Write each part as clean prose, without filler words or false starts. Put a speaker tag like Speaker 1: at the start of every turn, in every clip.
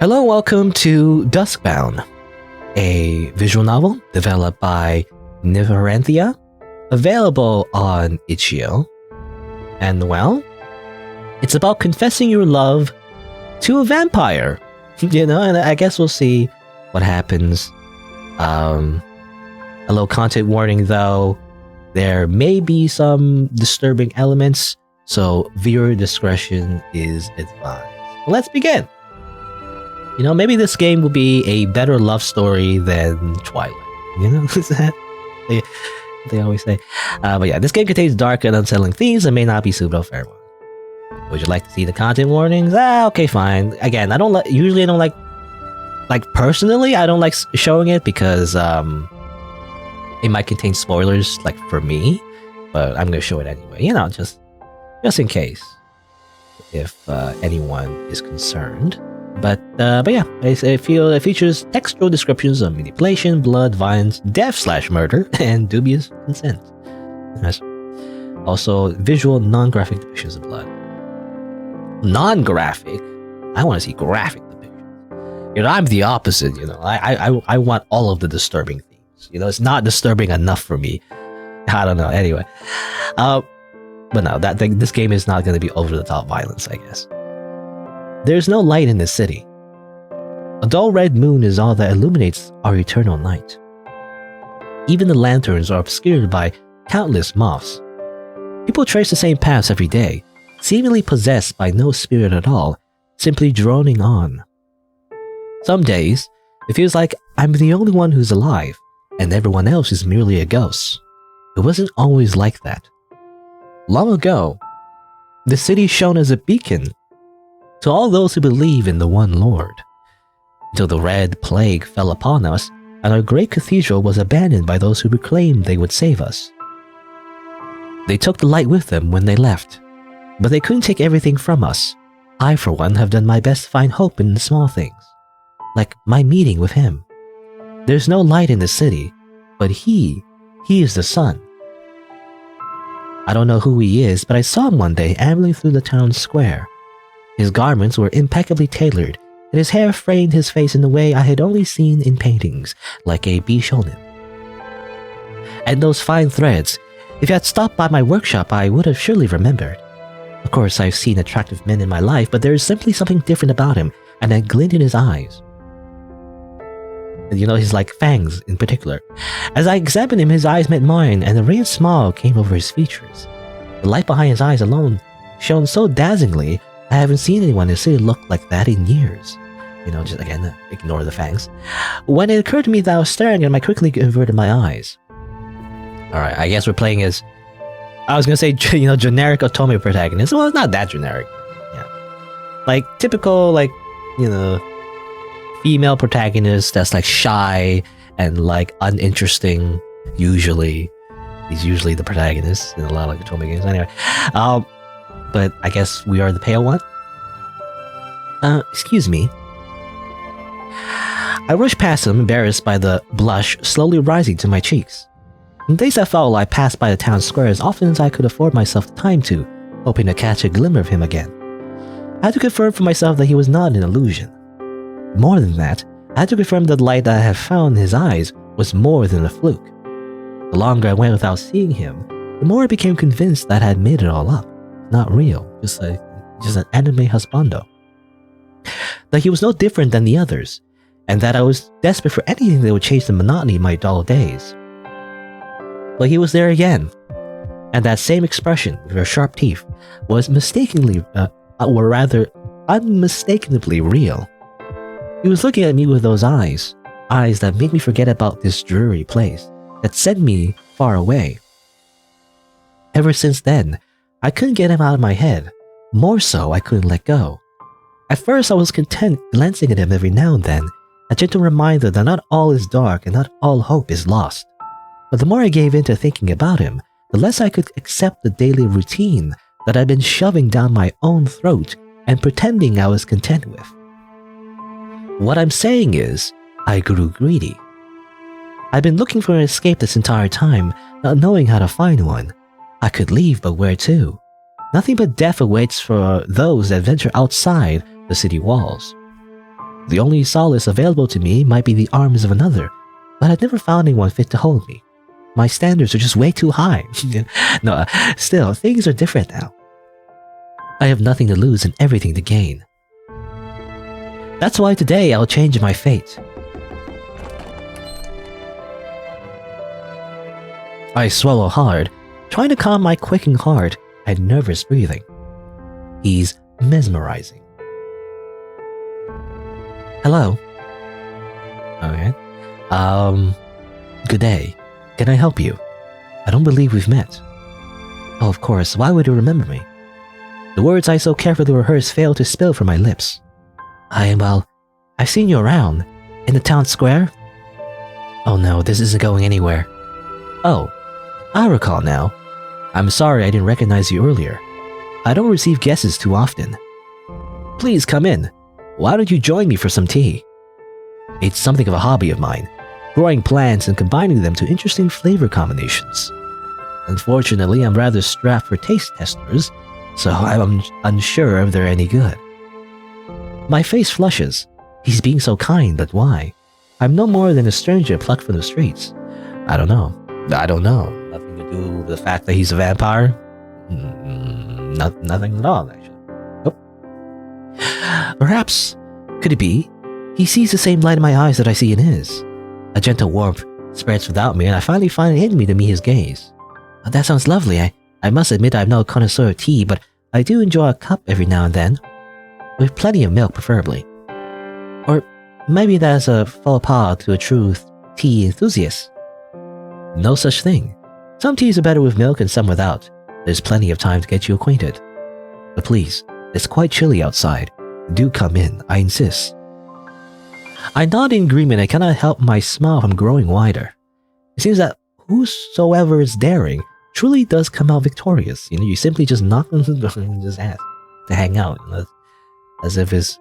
Speaker 1: Hello, welcome to Duskbound, a visual novel developed by Nefferinthia, available on itch.io. And well, it's about confessing your love to a vampire, and I guess we'll see what happens. A little content warning though, there may be some disturbing elements, so viewer discretion is advised. Let's begin. Maybe this game will be a better love story than Twilight. Is that they always say. But yeah, this game contains dark and unsettling themes and may not be suitable for everyone. Would you like to see the content warnings? Okay, fine. Again, I don't like personally, I don't like showing it because it might contain spoilers, like for me. But I'm gonna show it anyway. Just in case, if anyone is concerned. But yeah, it features textual descriptions of manipulation, blood, violence, death/murder, and dubious consent. Also, visual, non-graphic depictions of blood. Non-graphic? I want to see graphic depictions. I'm the opposite. I want all of the disturbing themes. It's not disturbing enough for me. I don't know. Anyway, but no, this game is not going to be over-the-top violence, I guess. There's no light in the city. A dull red moon is all that illuminates our eternal night. Even the lanterns are obscured by countless moths. People trace the same paths every day, seemingly possessed by no spirit at all, simply droning on. Some days, it feels like I'm the only one who's alive, and everyone else is merely a ghost. It wasn't always like that. Long ago, the city shone as a beacon to all those who believe in the one Lord, until the Red Plague fell upon us and our great cathedral was abandoned by those who proclaimed they would save us. They took the light with them when they left, but they couldn't take everything from us. I, for one, have done my best to find hope in the small things, like my meeting with him. There's no light in the city, but he is the sun. I don't know who he is, but I saw him one day ambling through the town square. His garments were impeccably tailored, and his hair framed his face in a way I had only seen in paintings, like a Bishonen. And those fine threads, if you had stopped by my workshop, I would have surely remembered. Of course, I've seen attractive men in my life, but there is simply something different about him, and a glint in his eyes. And his fangs in particular. As I examined him, his eyes met mine, and a radiant smile came over his features. The light behind his eyes alone shone so dazzlingly, I haven't seen anyone in the city look like that in years. Just again, ignore the fangs. When it occurred to me that I was staring at him, I quickly averted my eyes. Alright, I guess we're playing as... I was gonna say, generic otome protagonist. Well, it's not that generic. Yeah. Typical, female protagonist that's, shy and, uninteresting, usually. He's usually the protagonist in a lot of, otome games. Anyway. But I guess we are the pale one? Excuse me. I rushed past him, embarrassed by the blush slowly rising to my cheeks. In days that followed, I passed by the town square as often as I could afford myself the time to, hoping to catch a glimmer of him again. I had to confirm for myself that he was not an illusion. More than that, I had to confirm that the light that I had found in his eyes was more than a fluke. The longer I went without seeing him, the more I became convinced that I had made it all up. Not real, just an anime husbando. That he was no different than the others, and that I was desperate for anything that would change the monotony of my dull days. But he was there again, and that same expression with her sharp teeth was unmistakably real. He was looking at me with those eyes that made me forget about this dreary place, that sent me far away. Ever since then, I couldn't get him out of my head. More so, I couldn't let go. At first, I was content glancing at him every now and then, a gentle reminder that not all is dark and not all hope is lost. But the more I gave in to thinking about him, the less I could accept the daily routine that I'd been shoving down my own throat and pretending I was content with. What I'm saying is, I grew greedy. I'd been looking for an escape this entire time, not knowing how to find one. I could leave, but where to? Nothing but death awaits for those that venture outside the city walls. The only solace available to me might be the arms of another, but I'd never found anyone fit to hold me. My standards are just way too high. No, still, things are different now. I have nothing to lose and everything to gain. That's why today I'll change my fate. I swallow hard, trying to calm my quaking heart and nervous breathing. He's mesmerizing. Hello. Okay. Good day. Can I help you? I don't believe we've met. Oh, of course. Why would you remember me? The words I so carefully rehearsed fail to spill from my lips. I've seen you around. In the town square? Oh no, this isn't going anywhere. Oh, I recall now. I'm sorry I didn't recognize you earlier. I don't receive guesses too often. Please come in. Why don't you join me for some tea? It's something of a hobby of mine, growing plants and combining them to interesting flavor combinations. Unfortunately, I'm rather strapped for taste testers, so I'm unsure if they're any good. My face flushes. He's being so kind, but why? I'm no more than a stranger plucked from the streets. I don't know. Nothing to do with the fact that he's a vampire? Nothing at all, actually. Nope. Perhaps, could it be? He sees the same light in my eyes that I see in his. A gentle warmth spreads without me, and I finally find it in me to meet his gaze. Oh, that sounds lovely. I must admit I'm no connoisseur of tea, but I do enjoy a cup every now and then. With plenty of milk, preferably. Or maybe that's a faux pas to a true tea enthusiast. No such thing. Some teas are better with milk and some without. There's plenty of time to get you acquainted. But please, it's quite chilly outside. Do come in, I insist. I nod in agreement and cannot help my smile from growing wider. It seems that whosoever is daring truly does come out victorious. You simply just knock on the door and just ask to hang out. As if it's,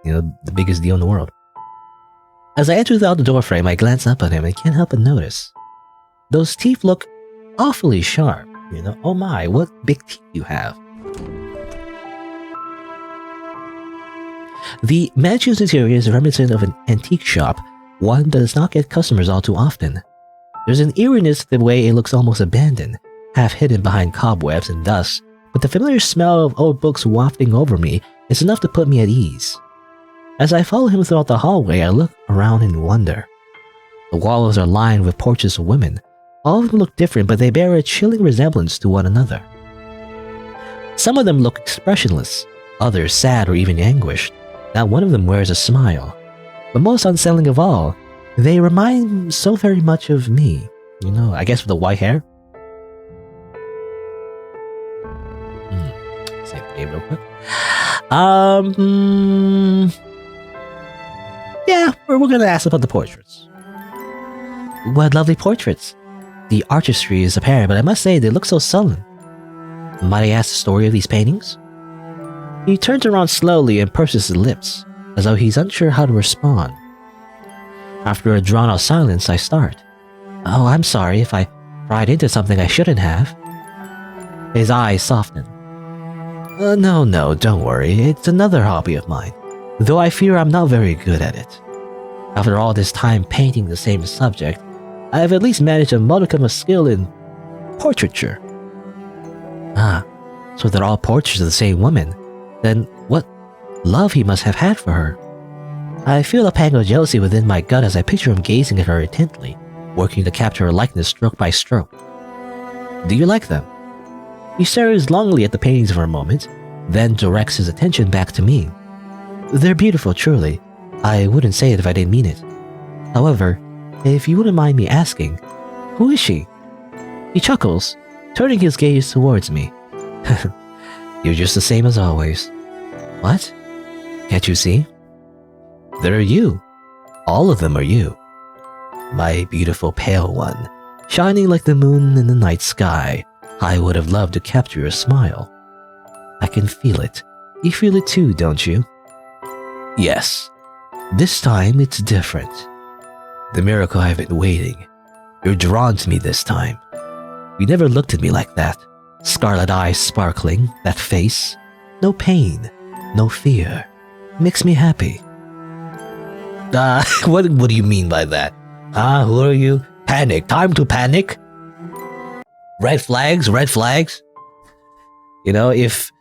Speaker 1: the biggest deal in the world. As I enter without the doorframe, I glance up at him and can't help but notice. Those teeth look awfully sharp. Oh my, what big teeth you have. The mansion's interior is reminiscent of an antique shop, one that does not get customers all too often. There's an eeriness to the way it looks almost abandoned, half hidden behind cobwebs and dust, but the familiar smell of old books wafting over me is enough to put me at ease. As I follow him throughout the hallway, I look around in wonder. The walls are lined with portraits of women. All of them look different, but they bear a chilling resemblance to one another. Some of them look expressionless, others sad or even anguished. Not one of them wears a smile. But most unsettling of all, they remind so very much of me. I guess with the white hair. Save the game real quick. Yeah, we're gonna ask about the portraits. What lovely portraits. The artistry is apparent, but I must say they look so sullen. Might I ask the story of these paintings? He turns around slowly and purses his lips, as though he's unsure how to respond. After a drawn-out silence, I start. Oh, I'm sorry if I pried into something I shouldn't have. His eyes soften. No, don't worry. It's another hobby of mine, though I fear I'm not very good at it. After all this time painting the same subject, I have at least managed a modicum of skill in portraiture. Ah, so they're all portraits of the same woman. Then what love he must have had for her. I feel a pang of jealousy within my gut as I picture him gazing at her intently, working to capture her likeness stroke by stroke. Do you like them? He stares longingly at the paintings for a moment, then directs his attention back to me. They're beautiful, truly. I wouldn't say it if I didn't mean it. However, if you wouldn't mind me asking, who is she? He chuckles, turning his gaze towards me. You're just the same as always. What? Can't you see? They're you. All of them are you. My beautiful pale one, shining like the moon in the night sky. I would have loved to capture your smile. I can feel it. You feel it too, don't you? Yes. This time it's different. The miracle I've been waiting. You're drawn to me this time. You never looked at me like that. Scarlet eyes sparkling, that face. No pain, no fear. Makes me happy. What do you mean by that? Who are you? Panic. Time to panic? Red flags? Red flags? You know, if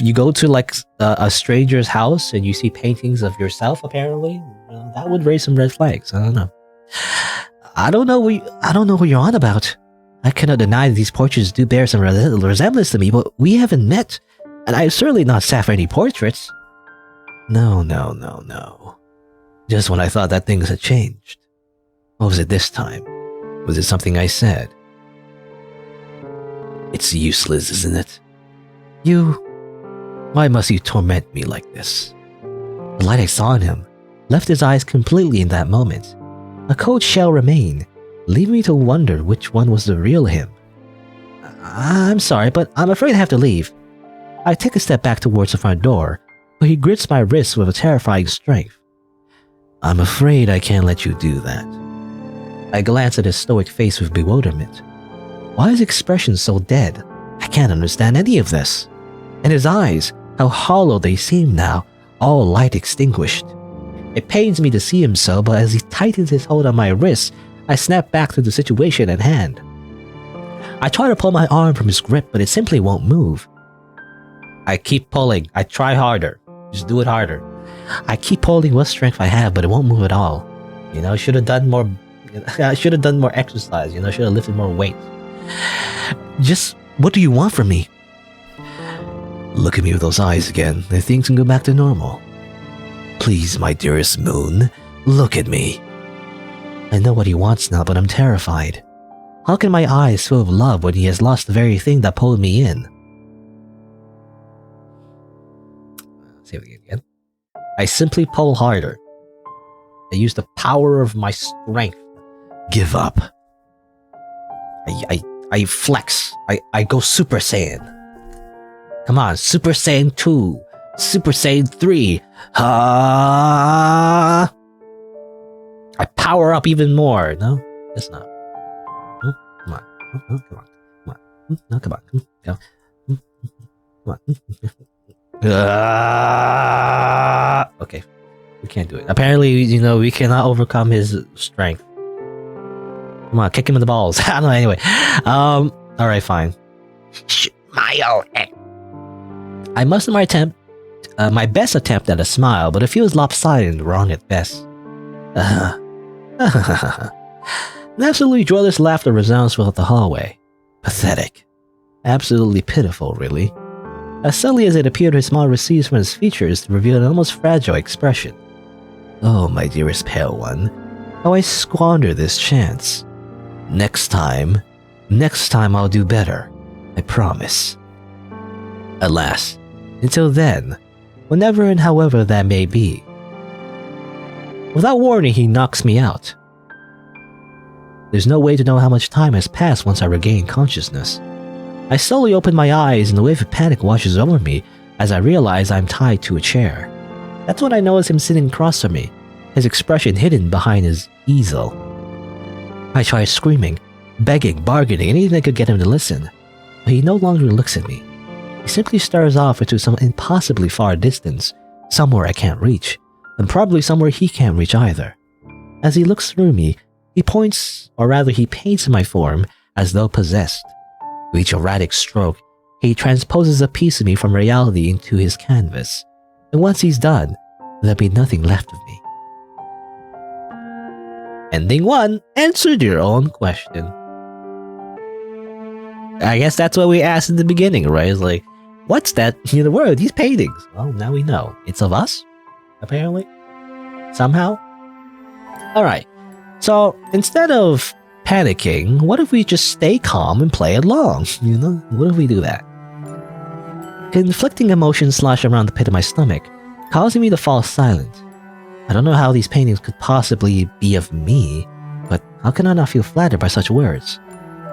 Speaker 1: you go to like a stranger's house and you see paintings of yourself, apparently, that would raise some red flags. I don't know. I don't know what you're on about. I cannot deny that these portraits do bear some resemblance to me, but we haven't met, and I've certainly not sat for any portraits. No. Just when I thought that things had changed. What was it this time? Was it something I said? It's useless, isn't it? Why must you torment me like this? The light I saw in him left his eyes completely in that moment. A cold shell remained, leaving me to wonder which one was the real him. I'm sorry, but I'm afraid I have to leave. I take a step back towards the front door, but he grips my wrist with a terrifying strength. I'm afraid I can't let you do that. I glance at his stoic face with bewilderment. Why is his expression so dead? I can't understand any of this. And his eyes, how hollow they seem now, all light extinguished. It pains me to see him so, but as he tightens his hold on my wrist, I snap back to the situation at hand. I try to pull my arm from his grip, but it simply won't move. I keep pulling. I try harder. Just do it harder. I keep pulling what strength I have, but it won't move at all. You know, I should have done more. I should have done more exercise. You know, should have lifted more weight. Just, what do you want from me? Look at me with those eyes again, and things can go back to normal. Please, my dearest moon, look at me. I know what he wants now, but I'm terrified. How can my eyes fill with love when he has lost the very thing that pulled me in? Say it again. I simply pull harder. I use the power of my strength. Give up. I flex. I go Super Saiyan. Come on, Super Saiyan 2. Super Saiyan 3. I power up even more. No, it's not. Come on. Come on. Come on. No, come on. Come on. Okay, we can't do it. Apparently, you know, we cannot overcome his strength. Come on, kick him in the balls. I don't know. Anyway, all right, fine. Smile. I muster my attempt, my best attempt at a smile, but it feels lopsided and wrong at best. An absolutely joyless laughter resounds throughout the hallway. Pathetic. Absolutely pitiful, really. As subtly as it appeared, his smile recedes from his features to reveal an almost fragile expression. Oh, my dearest pale one, how I squander this chance. Next time I'll do better. I promise. Alas, until then, whenever and however that may be. Without warning, he knocks me out. There's no way to know how much time has passed once I regain consciousness. I slowly open my eyes and a wave of panic washes over me as I realize I'm tied to a chair. That's when I notice him sitting across from me, his expression hidden behind his easel. I try screaming, begging, bargaining, anything that could get him to listen, but he no longer looks at me. He simply stares off into some impossibly far distance, somewhere I can't reach, and probably somewhere he can't reach either. As he looks through me, he points, or rather he paints my form as though possessed. With each erratic stroke, he transposes a piece of me from reality into his canvas, and once he's done, there'll be nothing left of me. Ending 1 answered your own question. I guess that's what we asked in the beginning, right? It's like, what's that? You know, where are these paintings? Well, now we know. It's of us, apparently. Somehow. Alright, so instead of panicking, what if we just stay calm and play along? You know, what if we do that? Conflicting emotions slosh around the pit of my stomach, causing me to fall silent. I don't know how these paintings could possibly be of me, but how can I not feel flattered by such words?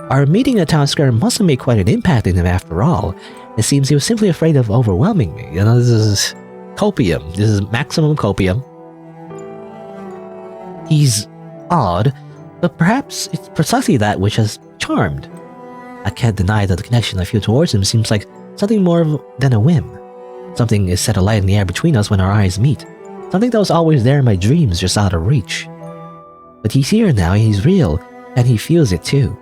Speaker 1: Our meeting in the town square must have made quite an impact on him after all. It seems he was simply afraid of overwhelming me. You know, this is copium. This is maximum copium. He's odd, but perhaps it's precisely that which has charmed. I can't deny that the connection I feel towards him seems like something more than a whim. Something is set alight in the air between us when our eyes meet. Something that was always there in my dreams, just out of reach. But he's here now, and he's real, and he feels it too.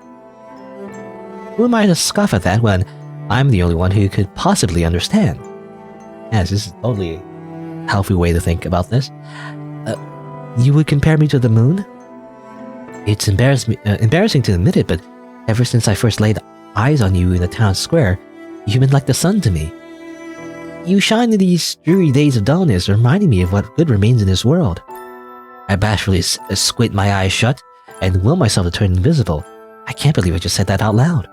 Speaker 1: Who am I to scoff at that when I'm the only one who could possibly understand? Yes, this is totally a healthy way to think about this. You would compare me to the moon? It's embarrassing to admit it, but ever since I first laid eyes on you in the town square, you've been like the sun to me. You shine in these dreary days of dullness, reminding me of what good remains in this world. I bashfully squint my eyes shut and will myself to turn invisible. I can't believe I just said that out loud.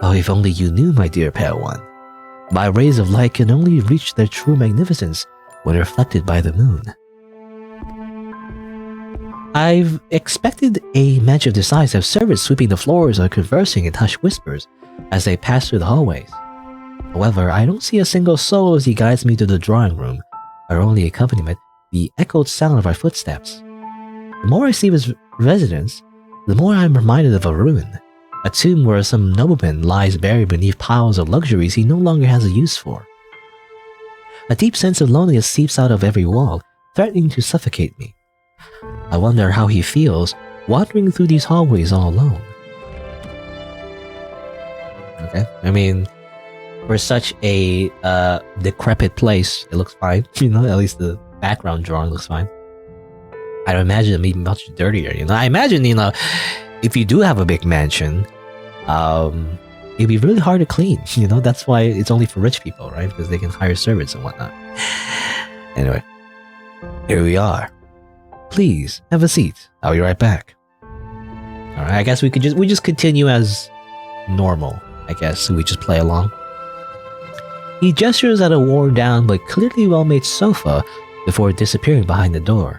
Speaker 1: Oh, if only you knew, my dear pale one. My rays of light can only reach their true magnificence when reflected by the moon. I've expected a match of this size to have servants sweeping the floors or conversing in hushed whispers as they pass through the hallways. However, I don't see a single soul as he guides me to the drawing room, our only accompaniment, the echoed sound of our footsteps. The more I see of his residence, the more I'm reminded of a ruin, a tomb where some nobleman lies buried beneath piles of luxuries he no longer has a use for. A deep sense of loneliness seeps out of every wall, threatening to suffocate me. I wonder how he feels wandering through these hallways all alone. Okay, I mean, for such a decrepit place, it looks fine. At least the background drawing looks fine. I don't imagine it being much dirtier. I imagine, if you do have a big mansion, it'd be really hard to clean. That's why it's only for rich people, right? Because they can hire servants and whatnot. Anyway, here we are. Please have a seat. I'll be right back. All right, I guess we just continue as normal. I guess we just play along. He gestures at a worn-down but clearly well-made sofa before disappearing behind the door.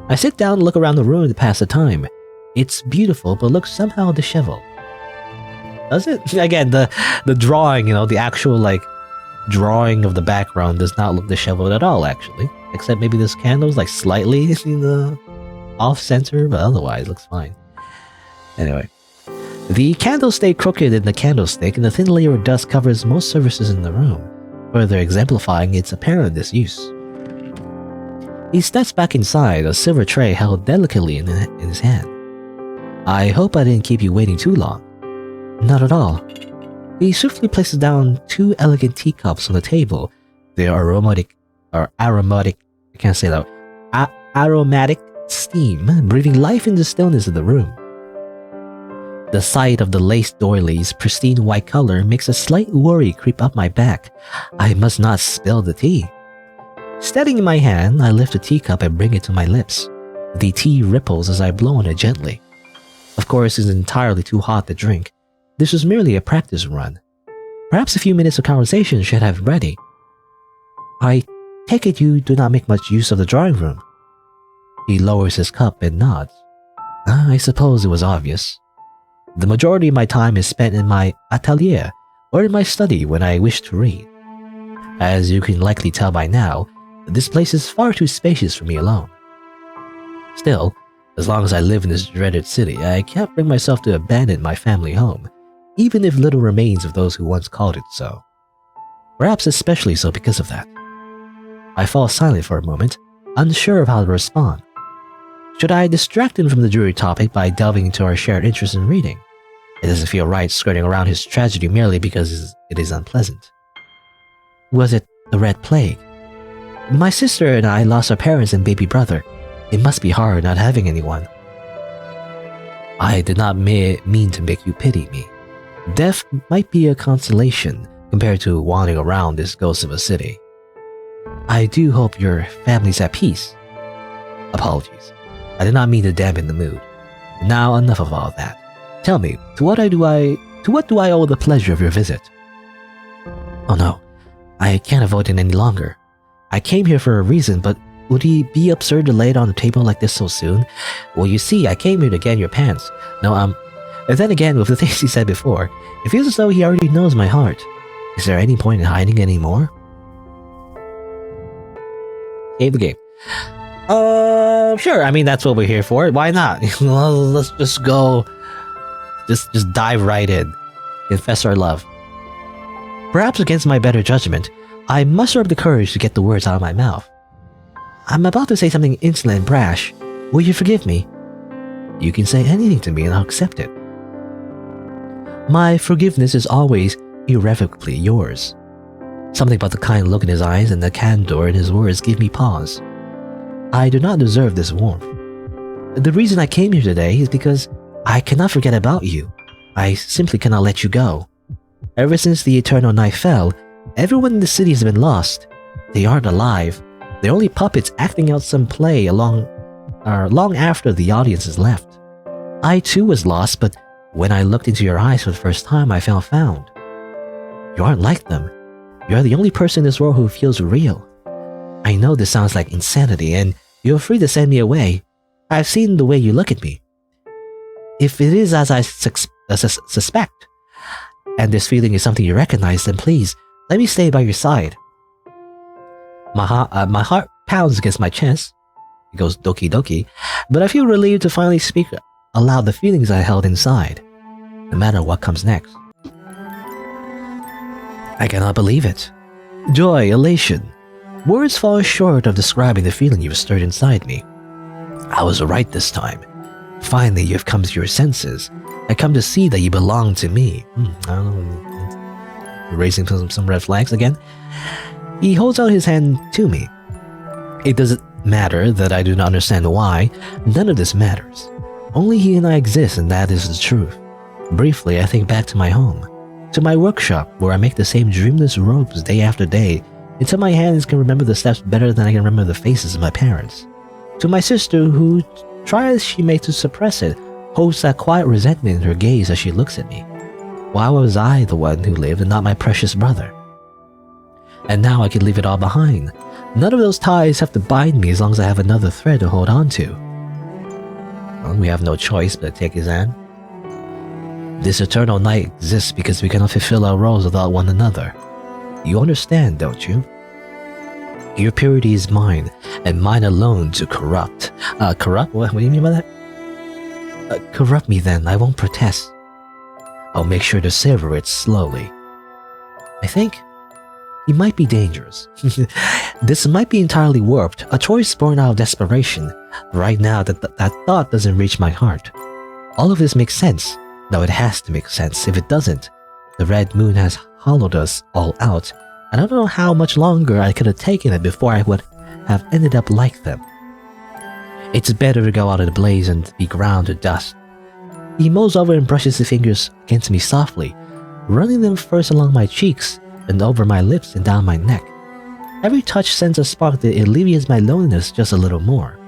Speaker 1: I sit down and look around the room to pass the time. It's beautiful, but looks somehow disheveled. Does it? Again, the drawing, the actual drawing of the background does not look disheveled at all, actually. Except maybe this candle's slightly off-center, but otherwise it looks fine. Anyway. The candles stay crooked in the candlestick, and the thin layer of dust covers most surfaces in the room, further exemplifying its apparent disuse. He steps back inside, a silver tray held delicately in his hand. I hope I didn't keep you waiting too long. Not at all. He swiftly places down 2 elegant teacups on the table, their aromatic steam breathing life into the stillness of the room. The sight of the lace doilies' pristine white color makes a slight worry creep up my back. I must not spill the tea. Steadying my hand, I lift a teacup and bring it to my lips. The tea ripples as I blow on it gently. Of course, it's entirely too hot to drink. This was merely a practice run. Perhaps a few minutes of conversation should have been ready. I take it you do not make much use of the drawing room. He lowers his cup and nods. I suppose it was obvious. The majority of my time is spent in my atelier or in my study when I wish to read. As you can likely tell by now, this place is far too spacious for me alone. Still, as long as I live in this dreaded city, I can't bring myself to abandon my family home, even if little remains of those who once called it so. Perhaps especially so because of that. I fall silent for a moment, unsure of how to respond. Should I distract him from the dreary topic by delving into our shared interest in reading? It doesn't feel right skirting around his tragedy merely because it is unpleasant. Was it the Red Plague? My sister and I lost our parents and baby brother. It must be hard not having anyone. I did not mean to make you pity me. Death might be a consolation compared to wandering around this ghost of a city. I do hope your family's at peace. Apologies. I did not mean to dampen the mood. Now enough of all that. Tell me, to what do I owe the pleasure of your visit? Oh no, I can't avoid it any longer. I came here for a reason, but would it be absurd to lay it on the table like this so soon? Well, you see, I came here to get your pants. No, and then again, with the things he said before, it feels as though he already knows my heart. Is there any point in hiding anymore? Save the game. Sure. I mean, that's what we're here for. Why not? Let's just go. Just dive right in. Confess our love. Perhaps against my better judgment, I muster up the courage to get the words out of my mouth. I'm about to say something insolent and brash. Will you forgive me? You can say anything to me and I'll accept it. My forgiveness is always irrevocably yours. Something about the kind look in his eyes and the candor in his words give me pause. I do not deserve this warmth. The reason I came here today is because I cannot forget about you. I simply cannot let you go. Ever since the eternal night fell, everyone in the city has been lost. They aren't alive. They're only puppets acting out some play long after the audience has left. I too was lost, but when I looked into your eyes for the first time, I felt found. You aren't like them. You're the only person in this world who feels real. I know this sounds like insanity, and you're free to send me away. I've seen the way you look at me. If it is as I suspect, and this feeling is something you recognize, then please, let me stay by your side. My heart pounds against my chest. It goes doki doki, but I feel relieved to finally speak aloud the feelings I held inside, no matter what comes next. I cannot believe it. Joy, elation. Words fall short of describing the feeling you've stirred inside me. I was right this time. Finally, you've come to your senses. I come to see that you belong to me. I don't know. Raising some red flags again. He holds out his hand to me. It doesn't matter that I do not understand why. None of this matters. Only he and I exist, and that is the truth. Briefly, I think back to my home, to my workshop where I make the same dreamless robes day after day until my hands can remember the steps better than I can remember the faces of my parents. To my sister who, try as she may to suppress it, holds that quiet resentment in her gaze as she looks at me. Why was I the one who lived and not my precious brother? And now I can leave it all behind. None of those ties have to bind me as long as I have another thread to hold on to. Well, we have no choice but to take his hand. This eternal night exists because we cannot fulfill our roles without one another. You understand, don't you? Your purity is mine, and mine alone to corrupt. Corrupt? What do you mean by that? Corrupt me then, I won't protest. I'll make sure to savor it slowly. I think he might be dangerous. This might be entirely warped, a choice born out of desperation. Right now, that thought doesn't reach my heart. All of this makes sense. No, it has to make sense. If it doesn't, the red moon has hollowed us all out, and I don't know how much longer I could have taken it before I would have ended up like them. It's better to go out in a blaze and be ground to dust. He mows over and brushes his fingers against me softly, running them first along my cheeks and over my lips and down my neck. Every touch sends a spark that alleviates my loneliness just a little more.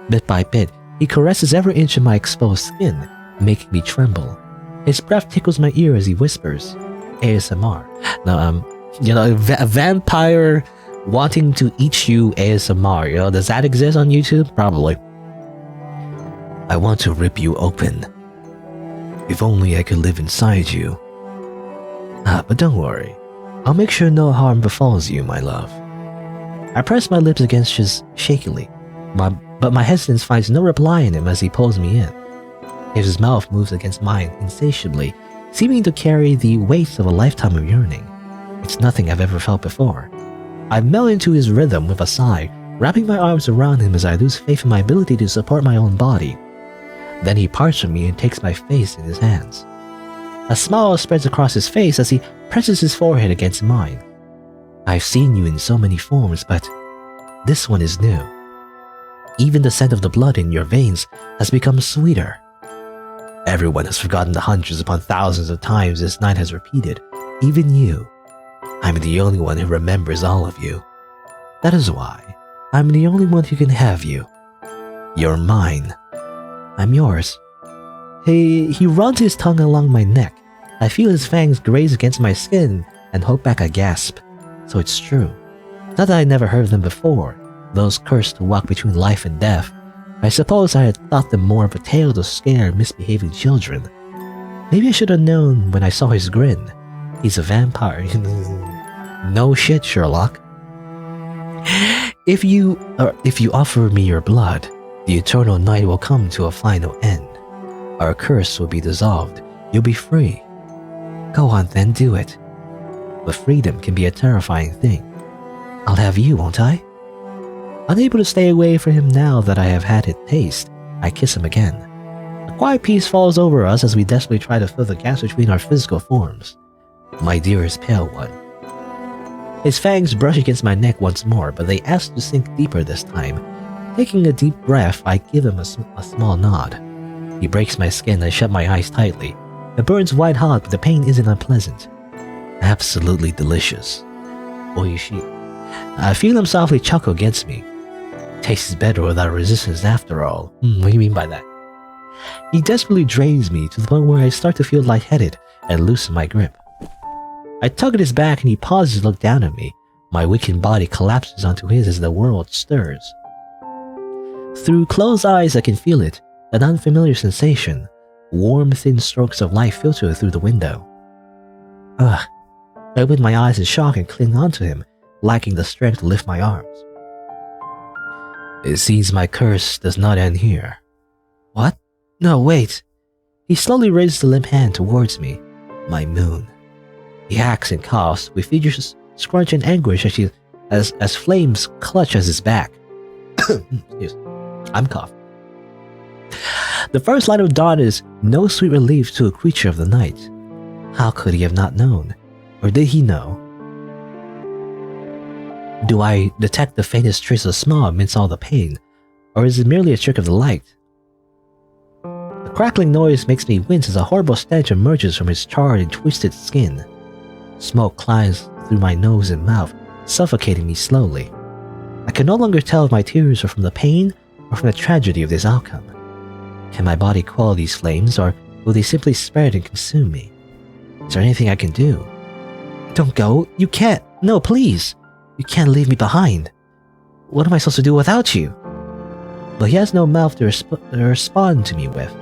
Speaker 1: Bit by bit, he caresses every inch of my exposed skin, making me tremble. His breath tickles my ear as he whispers, ASMR. Now, a vampire wanting to eat you ASMR, does that exist on YouTube? Probably. I want to rip you open. If only I could live inside you. But don't worry. I'll make sure no harm befalls you, my love. I press my lips against his shakily, but my hesitance finds no reply in him as he pulls me in. His mouth moves against mine insatiably, seeming to carry the weight of a lifetime of yearning. It's nothing I've ever felt before. I melt into his rhythm with a sigh, wrapping my arms around him as I lose faith in my ability to support my own body. Then he parts from me and takes my face in his hands. A smile spreads across his face as he presses his forehead against mine. I've seen you in so many forms, but this one is new. Even the scent of the blood in your veins has become sweeter. Everyone has forgotten the hundreds upon thousands of times this night has repeated. Even you. I'm the only one who remembers all of you. That is why I'm the only one who can have you. You're mine. I'm yours. He runs his tongue along my neck. I feel his fangs graze against my skin and hold back a gasp. So it's true. Not that I never heard of them before, those cursed to walk between life and death. I suppose I had thought them more of a tale to scare misbehaving children. Maybe I should have known when I saw his grin. He's a vampire. No shit, Sherlock. If you offer me your blood, the eternal night will come to a final end. Our curse will be dissolved. You'll be free. Go on then, do it. But freedom can be a terrifying thing. I'll have you, won't I? Unable to stay away from him now that I have had his taste, I kiss him again. A quiet peace falls over us as we desperately try to fill the gaps between our physical forms. My dearest pale one. His fangs brush against my neck once more, but they ask to sink deeper this time. Taking a deep breath, I give him a small nod. He breaks my skin and I shut my eyes tightly. It burns white hot, but the pain isn't unpleasant. Absolutely delicious. Oishi. I feel him softly chuckle against me. Tastes better without resistance after all. What do you mean by that? He desperately drains me to the point where I start to feel lightheaded and loosen my grip. I tug at his back and he pauses to look down at me. My weakened body collapses onto his as the world stirs. Through closed eyes I can feel it, an unfamiliar sensation. Warm, thin strokes of light filter through the window. Ugh. I open my eyes in shock and cling onto him, lacking the strength to lift my arms. It seems my curse does not end here. What? No, wait. He slowly raises the limp hand towards me. My moon. He hacks and coughs, with features scrunch in anguish as flames clutch at his back. Excuse me. I'm coughing. The first light of dawn is no sweet relief to a creature of the night. How could he have not known? Or did he know? Do I detect the faintest trace of smell amidst all the pain? Or is it merely a trick of the light? The crackling noise makes me wince as a horrible stench emerges from his charred and twisted skin. Smoke climbs through my nose and mouth, suffocating me slowly. I can no longer tell if my tears are from the pain or from the tragedy of this outcome. Can my body quell these flames, or will they simply spread and consume me? Is there anything I can do? Don't go. You can't. No, please. You can't leave me behind. What am I supposed to do without you? But he has no mouth to respond to me with.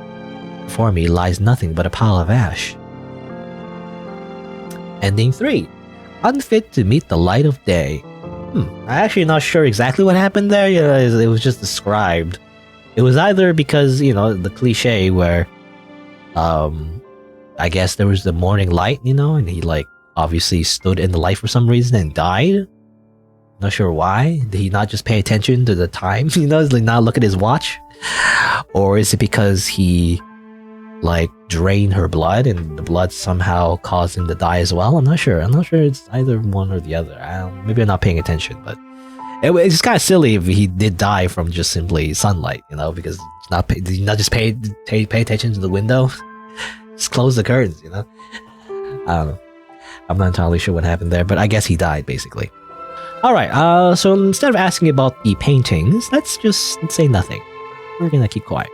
Speaker 1: Before me lies nothing but a pile of ash. Ending 3. Unfit to meet the light of day. I'm actually not sure exactly what happened there. It was just described. It was either because, the cliche where, I guess there was the morning light, and he, obviously stood in the light for some reason and died. Not sure why. Did he not just pay attention to the time? Not look at his watch? Or is it because he, drained her blood and the blood somehow caused him to die as well? I'm not sure. It's either one or the other. Maybe I'm not paying attention, but it's kind of silly if he did die from just simply sunlight, because did he not just pay attention to the window? Just close the curtains, I don't know. I'm not entirely sure what happened there, but I guess he died, basically. Alright, so instead of asking about the paintings, let's say nothing. We're gonna keep quiet.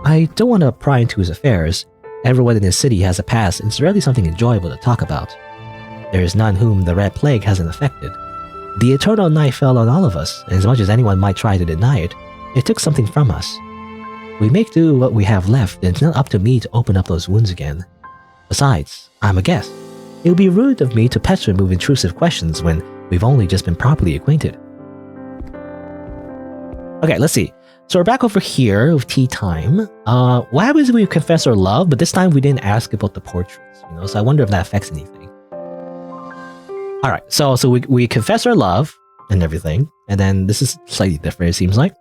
Speaker 1: I don't want to pry into his affairs. Everyone in his city has a past, and it's rarely something enjoyable to talk about. There is none whom the Red Plague hasn't affected. The eternal night fell on all of us, and as much as anyone might try to deny it, it took something from us. We make do what we have left, and it's not up to me to open up those wounds again. Besides, I'm a guest. It would be rude of me to pester him with intrusive questions when we've only just been properly acquainted. Okay, let's see. So we're back over here with tea time. What happens if we confess our love, but this time we didn't ask about the portraits, so I wonder if that affects anything. Alright, so we confess our love and everything, and then this is slightly different, it seems like.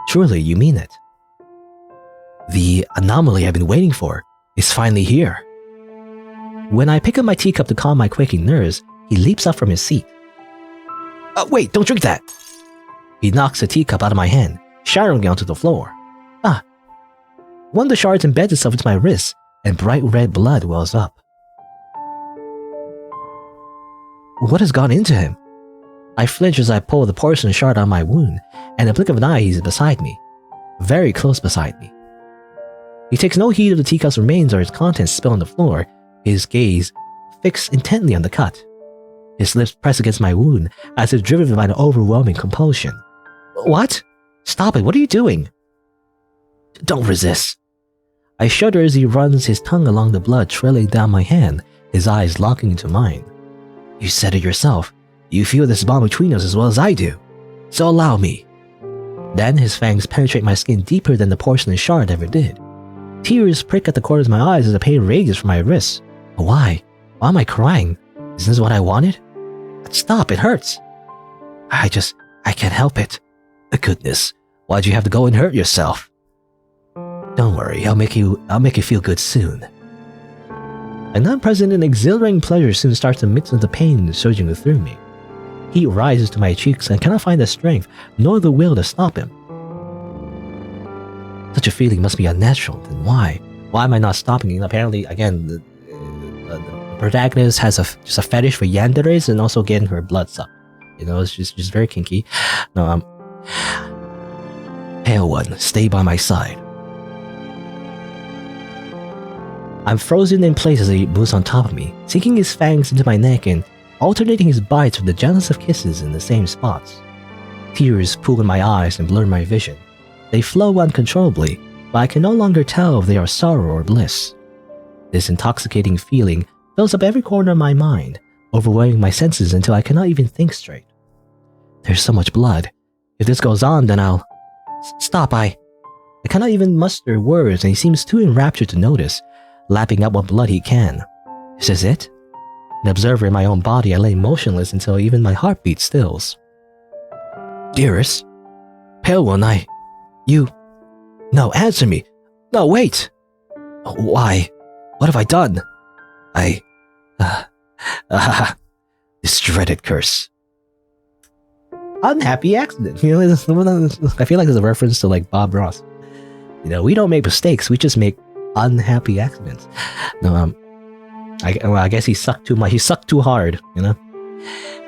Speaker 1: Truly, you mean it. The anomaly I've been waiting for is finally here. When I pick up my teacup to calm my quaking nerves, he leaps up from his seat. Wait, don't drink that! He knocks the teacup out of my hand, shattering it onto the floor. One of the shards embeds itself into my wrist, and bright red blood wells up. What has gone into him? I flinch as I pull the porcelain shard on my wound, and in a blink of an eye he's beside me. Very close beside me. He takes no heed of the teacup's remains or its contents spilled on the floor, his gaze fixed intently on the cut. His lips press against my wound as if driven by an overwhelming compulsion. What? Stop it, what are you doing? Don't resist. I shudder as he runs his tongue along the blood trailing down my hand, his eyes locking into mine. You said it yourself. You feel this bond between us as well as I do. So allow me. Then his fangs penetrate my skin deeper than the porcelain shard ever did. Tears prick at the corners of my eyes as the pain rages from my wrists. Why? Why am I crying? Isn't this what I wanted? Stop, it hurts. I I can't help it. Goodness, why'd you have to go and hurt yourself? Don't worry, I'll make you feel good soon. A non-present and exhilarating pleasure soon starts to mix with the pain surging through me. Heat rises to my cheeks and I cannot find the strength nor the will to stop him. Such a feeling must be unnatural, then why? Why am I not stopping him? Apparently, again, the protagonist has just a fetish for yanderes and also getting her blood sucked. You know, it's just very kinky. No, Pale One, stay by my side. I'm frozen in place as he moves on top of me, sinking his fangs into my neck and alternating his bites with the gentlest of kisses in the same spots. Tears pool in my eyes and blur my vision. They flow uncontrollably, but I can no longer tell if they are sorrow or bliss. This intoxicating feeling fills up every corner of my mind, overwhelming my senses until I cannot even think straight. There's so much blood. If this goes on, then I'll... Stop, I cannot even muster words and he seems too enraptured to notice, lapping up what blood he can. Is this it? An observer in my own body, I lay motionless until even my heartbeat stills. Dearest? Pale One, You... No, answer me! No, wait! Why? What have I done? This dreaded curse. Unhappy accident. You know, I feel like there's a reference to like Bob Ross. You know, we don't make mistakes, we just make unhappy accidents. No, I guess he sucked too much. He sucked too hard, you know?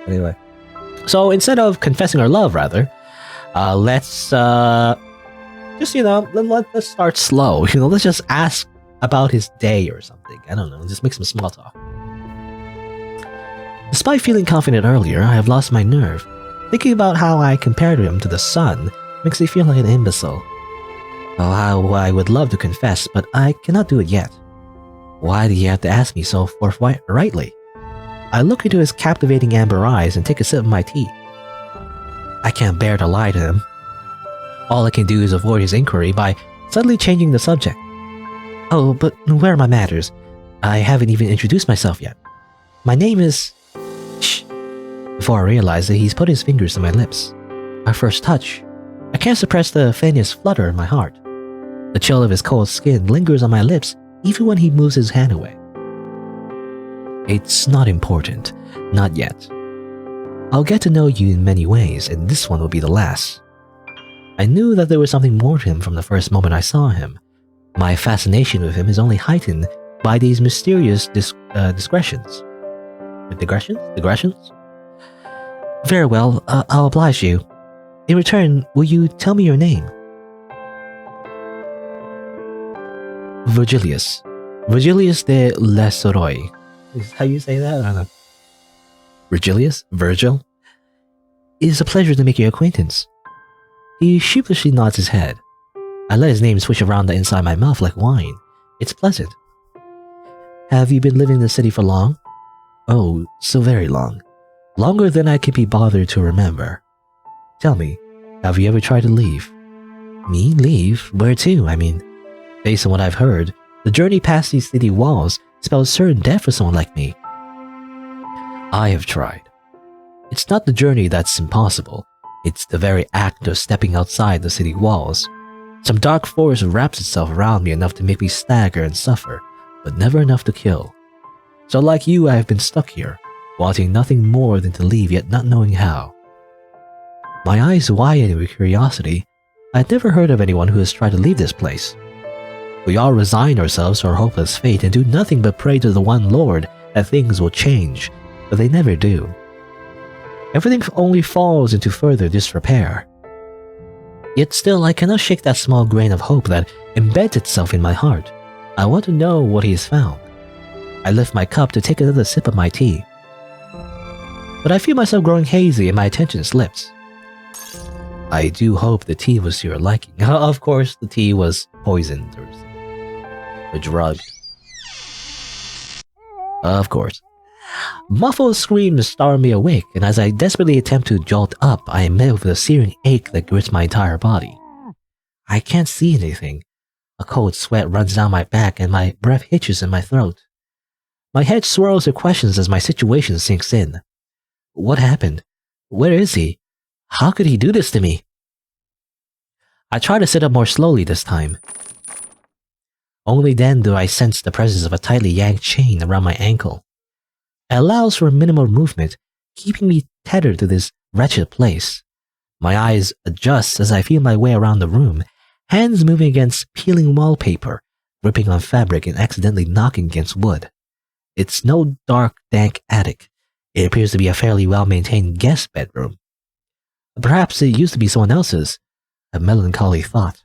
Speaker 1: Anyway. So instead of confessing our love, rather, let's just, you know, let's start slow. You know, let's just ask about his day or something. I don't know, just make some small talk. Despite feeling confident earlier, I have lost my nerve. Thinking about how I compared him to the sun makes me feel like an imbecile. Oh, how I would love to confess, but I cannot do it yet. Why do you have to ask me so forthrightly? I look into his captivating amber eyes and take a sip of my tea. I can't bear to lie to him. All I can do is avoid his inquiry by suddenly changing the subject. Oh, but where are my manners? I haven't even introduced myself yet. My name is... Shh. Before I realize that he's put his fingers to my lips. Our first touch. I can't suppress the faintest flutter in my heart. The chill of his cold skin lingers on my lips even when he moves his hand away. It's not important. Not yet. I'll get to know you in many ways, and this one will be the last. I knew that there was something more to him from the first moment I saw him. My fascination with him is only heightened by these mysterious digressions. Digressions? Very well, I'll oblige you. In return, will you tell me your name? Virgilius. Virgilius de Lesoroy. Is how you say that? I don't know. Virgilius? Virgil? It is a pleasure to make your acquaintance. He sheepishly nods his head. I let his name swish around the inside my mouth like wine. It's pleasant. Have you been living in the city for long? Oh, so very long. Longer than I can be bothered to remember. Tell me, have you ever tried to leave? Me? Leave? Where to? I mean, based on what I've heard, the journey past these city walls spells certain death for someone like me. I have tried. It's not the journey that's impossible. It's the very act of stepping outside the city walls. Some dark force wraps itself around me enough to make me stagger and suffer, but never enough to kill. So like you, I have been stuck here, wanting nothing more than to leave yet not knowing how. My eyes widened with curiosity. I had never heard of anyone who has tried to leave this place. We all resign ourselves to our hopeless fate and do nothing but pray to the one Lord that things will change, but they never do. Everything only falls into further disrepair. Yet still, I cannot shake that small grain of hope that embeds itself in my heart. I want to know what he has found. I lift my cup to take another sip of my tea. But I feel myself growing hazy and my attention slips. I do hope the tea was to your liking. Of course, the tea was poisoned or drugged. Of course. Muffled screams start me awake, and as I desperately attempt to jolt up, I am met with a searing ache that grips my entire body. I can't see anything. A cold sweat runs down my back and my breath hitches in my throat. My head swirls with questions as my situation sinks in. What happened? Where is he? How could he do this to me? I try to sit up more slowly this time. Only then do I sense the presence of a tightly yanked chain around my ankle. It allows for minimal movement, keeping me tethered to this wretched place. My eyes adjust as I feel my way around the room, hands moving against peeling wallpaper, ripping on fabric and accidentally knocking against wood. It's no dark, dank attic. It appears to be a fairly well-maintained guest bedroom. Perhaps it used to be someone else's. A melancholy thought.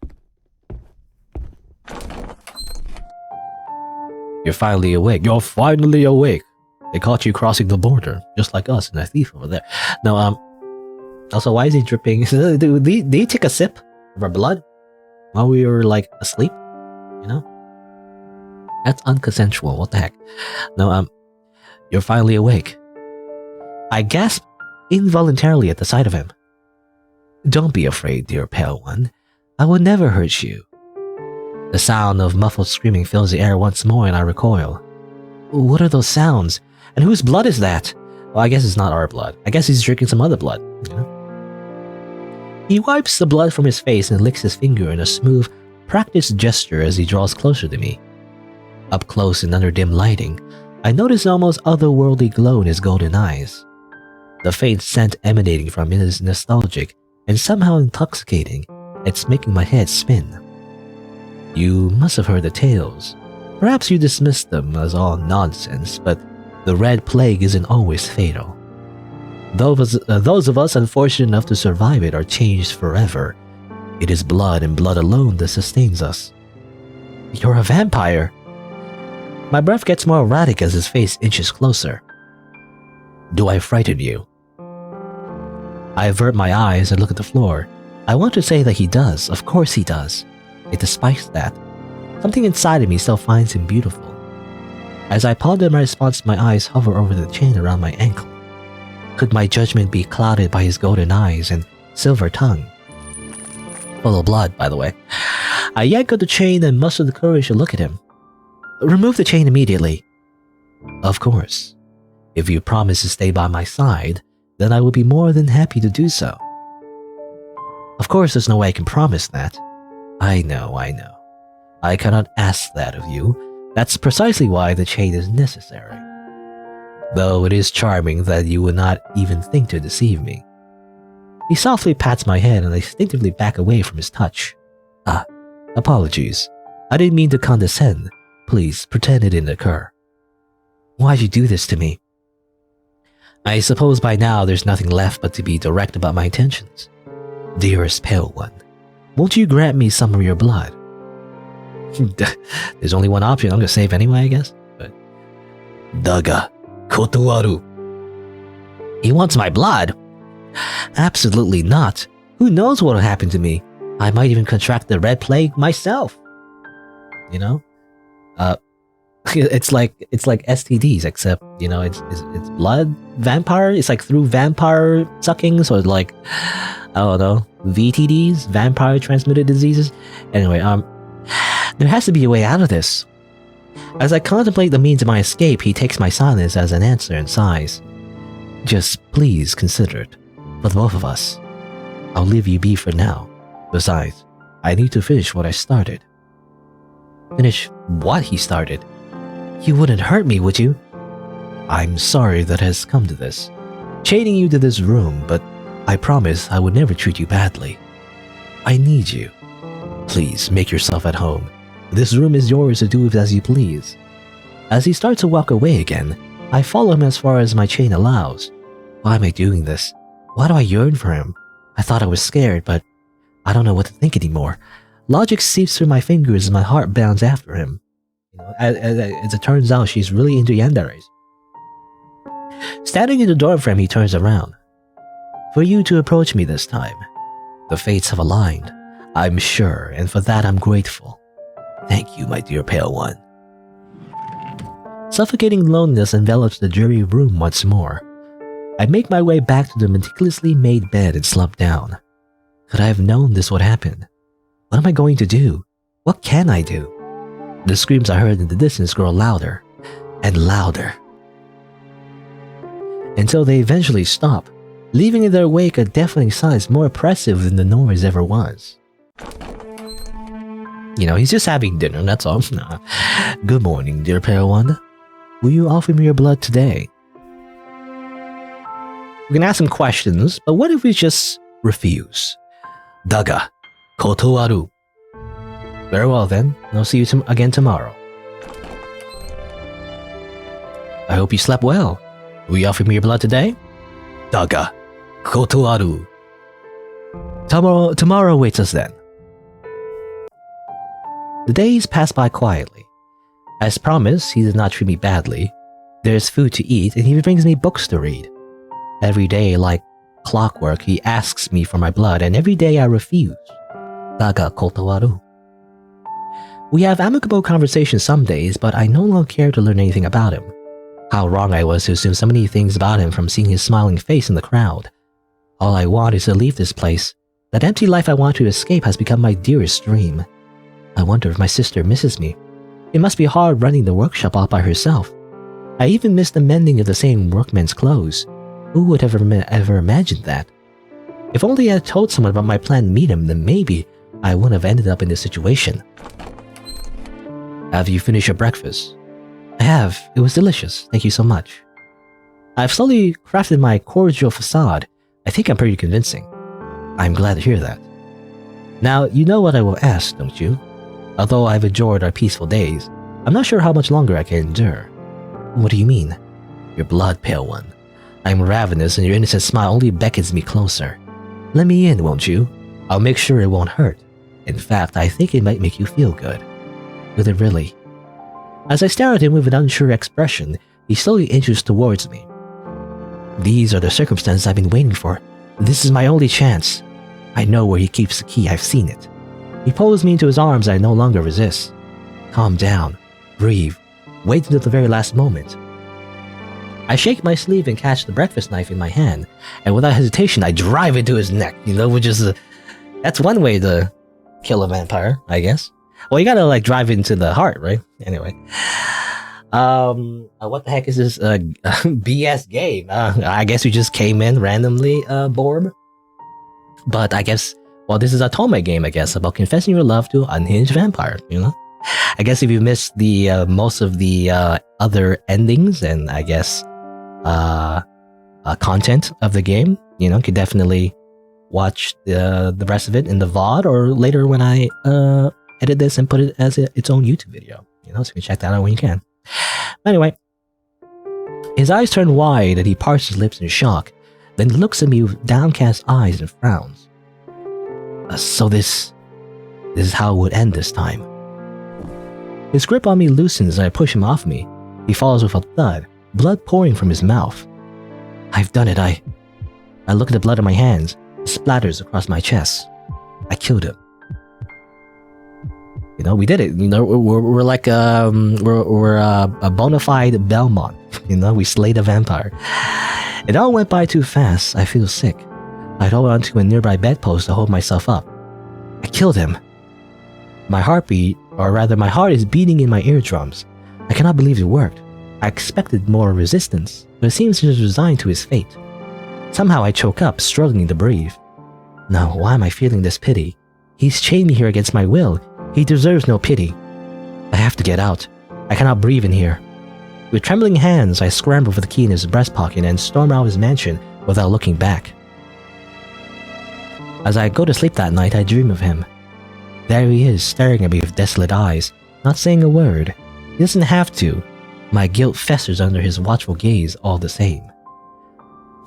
Speaker 1: You're finally awake. You're finally awake. They caught you crossing the border, just like us and that thief over there. No, also, why is he dripping? Did he take a sip of our blood while we were, like, asleep? You know? That's unconsensual. What the heck? No, you're finally awake. I gasped involuntarily at the sight of him. Don't be afraid, dear pale one. I will never hurt you. The sound of muffled screaming fills the air once more and I recoil. What are those sounds? And whose blood is that? Well, I guess it's not our blood. I guess he's drinking some other blood, you know? He wipes the blood from his face and licks his finger in a smooth, practiced gesture as he draws closer to me. Up close and under dim lighting, I notice an almost otherworldly glow in his golden eyes. The faint scent emanating from it is nostalgic and somehow intoxicating. It's making my head spin. You must have heard the tales. Perhaps you dismissed them as all nonsense, but the Red Plague isn't always fatal. Those of us unfortunate enough to survive it are changed forever. It is blood and blood alone that sustains us. You're a vampire. My breath gets more erratic as his face inches closer. Do I frighten you? I avert my eyes and look at the floor. I want to say that he does. Of course he does. Yet despite that, something inside of me still finds him beautiful. As I ponder my response, my eyes hover over the chain around my ankle. Could my judgment be clouded by his golden eyes and silver tongue? Full of blood, by the way. I yank at the chain and muster the courage to look at him. Remove the chain immediately. Of course. If you promise to stay by my side, then I will be more than happy to do so. Of course, there's no way I can promise that. I know. I cannot ask that of you. That's precisely why the chain is necessary. Though it is charming that you would not even think to deceive me. He softly pats my head and I instinctively back away from his touch. Apologies. I didn't mean to condescend. Please, pretend it didn't occur. Why'd you do this to me? I suppose by now there's nothing left but to be direct about my intentions. Dearest pale one, won't you grant me some of your blood? There's only one option. I'm gonna save anyway, I guess. But Daga kotowaru. He wants my blood? Absolutely not. Who knows what'll happen to me? I might even contract the Red Plague myself. You know? It's like STDs, except, you know, it's blood vampire. It's like through vampire sucking, so it's like, I don't know, VTDs, vampire transmitted diseases. Anyway, there has to be a way out of this. As I contemplate the means of my escape, he takes my silence as an answer and sighs. Just please consider it, for the both of us. I'll leave you be for now. Besides, I need to finish what I started. Finish what he started? You wouldn't hurt me, would you? I'm sorry that has come to this. Chaining you to this room, but I promise I would never treat you badly. I need you. Please make yourself at home. This room is yours to do with as you please. As he starts to walk away again, I follow him as far as my chain allows. Why am I doing this? Why do I yearn for him? I thought I was scared, but I don't know what to think anymore. Logic seeps through my fingers as my heart bounds after him. You know, as it turns out, she's really into yanderes. Standing in the doorframe, he turns around. For you to approach me this time. The fates have aligned, I'm sure, and for that I'm grateful. Thank you, my dear pale one. Suffocating loneliness envelops the dreary room once more. I make my way back to the meticulously made bed and slump down. Could I have known this would happen? What am I going to do? What can I do? The screams I heard in the distance grow louder and louder, until they eventually stop. leaving in their wake a deafening silence more oppressive than the noise ever was. You know, he's just having dinner, that's all. Good morning, dear pale one. Will you offer me your blood today? We can ask some questions, but what if we just refuse? Daga, kotowaru. Very well then, I'll see you again tomorrow. I hope you slept well. Will you offer me your blood today? Daga, kotowaru. Tomorrow awaits us then. The days passed by quietly. As promised, he did not treat me badly. There's food to eat, and he brings me books to read. Every day, like clockwork, he asks me for my blood, and every day I refuse. Daga kotowaru. We have amicable conversations some days, but I no longer care to learn anything about him. How wrong I was to assume so many things about him from seeing his smiling face in the crowd. All I want is to leave this place. That empty life I want to escape has become my dearest dream. I wonder if my sister misses me. It must be hard running the workshop all by herself. I even miss the mending of the same workman's clothes. Who would ever imagined that? If only I had told someone about my plan to meet him, then maybe I wouldn't have ended up in this situation. Have you finished your breakfast? I have. It was delicious. Thank you so much. I've slowly crafted my cordial facade. I think I'm pretty convincing. I'm glad to hear that. Now, you know what I will ask, don't you? Although I've enjoyed our peaceful days, I'm not sure how much longer I can endure. What do you mean? Your blood, pale one. I'm ravenous and your innocent smile only beckons me closer. Let me in, won't you? I'll make sure it won't hurt. In fact, I think it might make you feel good. Will it really? As I stare at him with an unsure expression, he slowly inches towards me. These are the circumstances I've been waiting for. This is my only chance. I know where he keeps the key, I've seen it. He pulls me into his arms and I no longer resist. Calm down. Breathe. Wait until the very last moment. I shake my sleeve and catch the breakfast knife in my hand, and without hesitation I drive into his neck, which is that's one way to kill a vampire, I guess. Well, you gotta drive into the heart, right? Anyway. What the heck is this BS game? I guess we just came in randomly, Borb. But I guess, well, this is a Tome game, I guess, about confessing your love to an unhinged vampire, I guess if you missed the most of the other endings and I guess content of the game, could definitely watch the rest of it in the VOD or later when I edit this and put it as its own YouTube video. So you can check that out when you can. Anyway, his eyes turn wide and he parts his lips in shock, then looks at me with downcast eyes and frowns. So this is how it would end this time. His grip on me loosens and I push him off me. He falls with a thud, blood pouring from his mouth. I've done it. I look at the blood on my hands. It splatters across my chest. I killed him. We did it. We're like we're a bona fide Belmont. We slayed a vampire. It all went by too fast. I feel sick. I hold onto a nearby bedpost to hold myself up. I killed him. My heart is beating in my eardrums. I cannot believe it worked. I expected more resistance, but it seems he is resigned to his fate. Somehow I choke up, struggling to breathe. No, why am I feeling this pity? He's chained me here against my will. He deserves no pity. I have to get out. I cannot breathe in here. With trembling hands, I scramble for the key in his breast pocket and storm out of his mansion without looking back. As I go to sleep that night, I dream of him. There he is, staring at me with desolate eyes, not saying a word. He doesn't have to. My guilt festers under his watchful gaze all the same.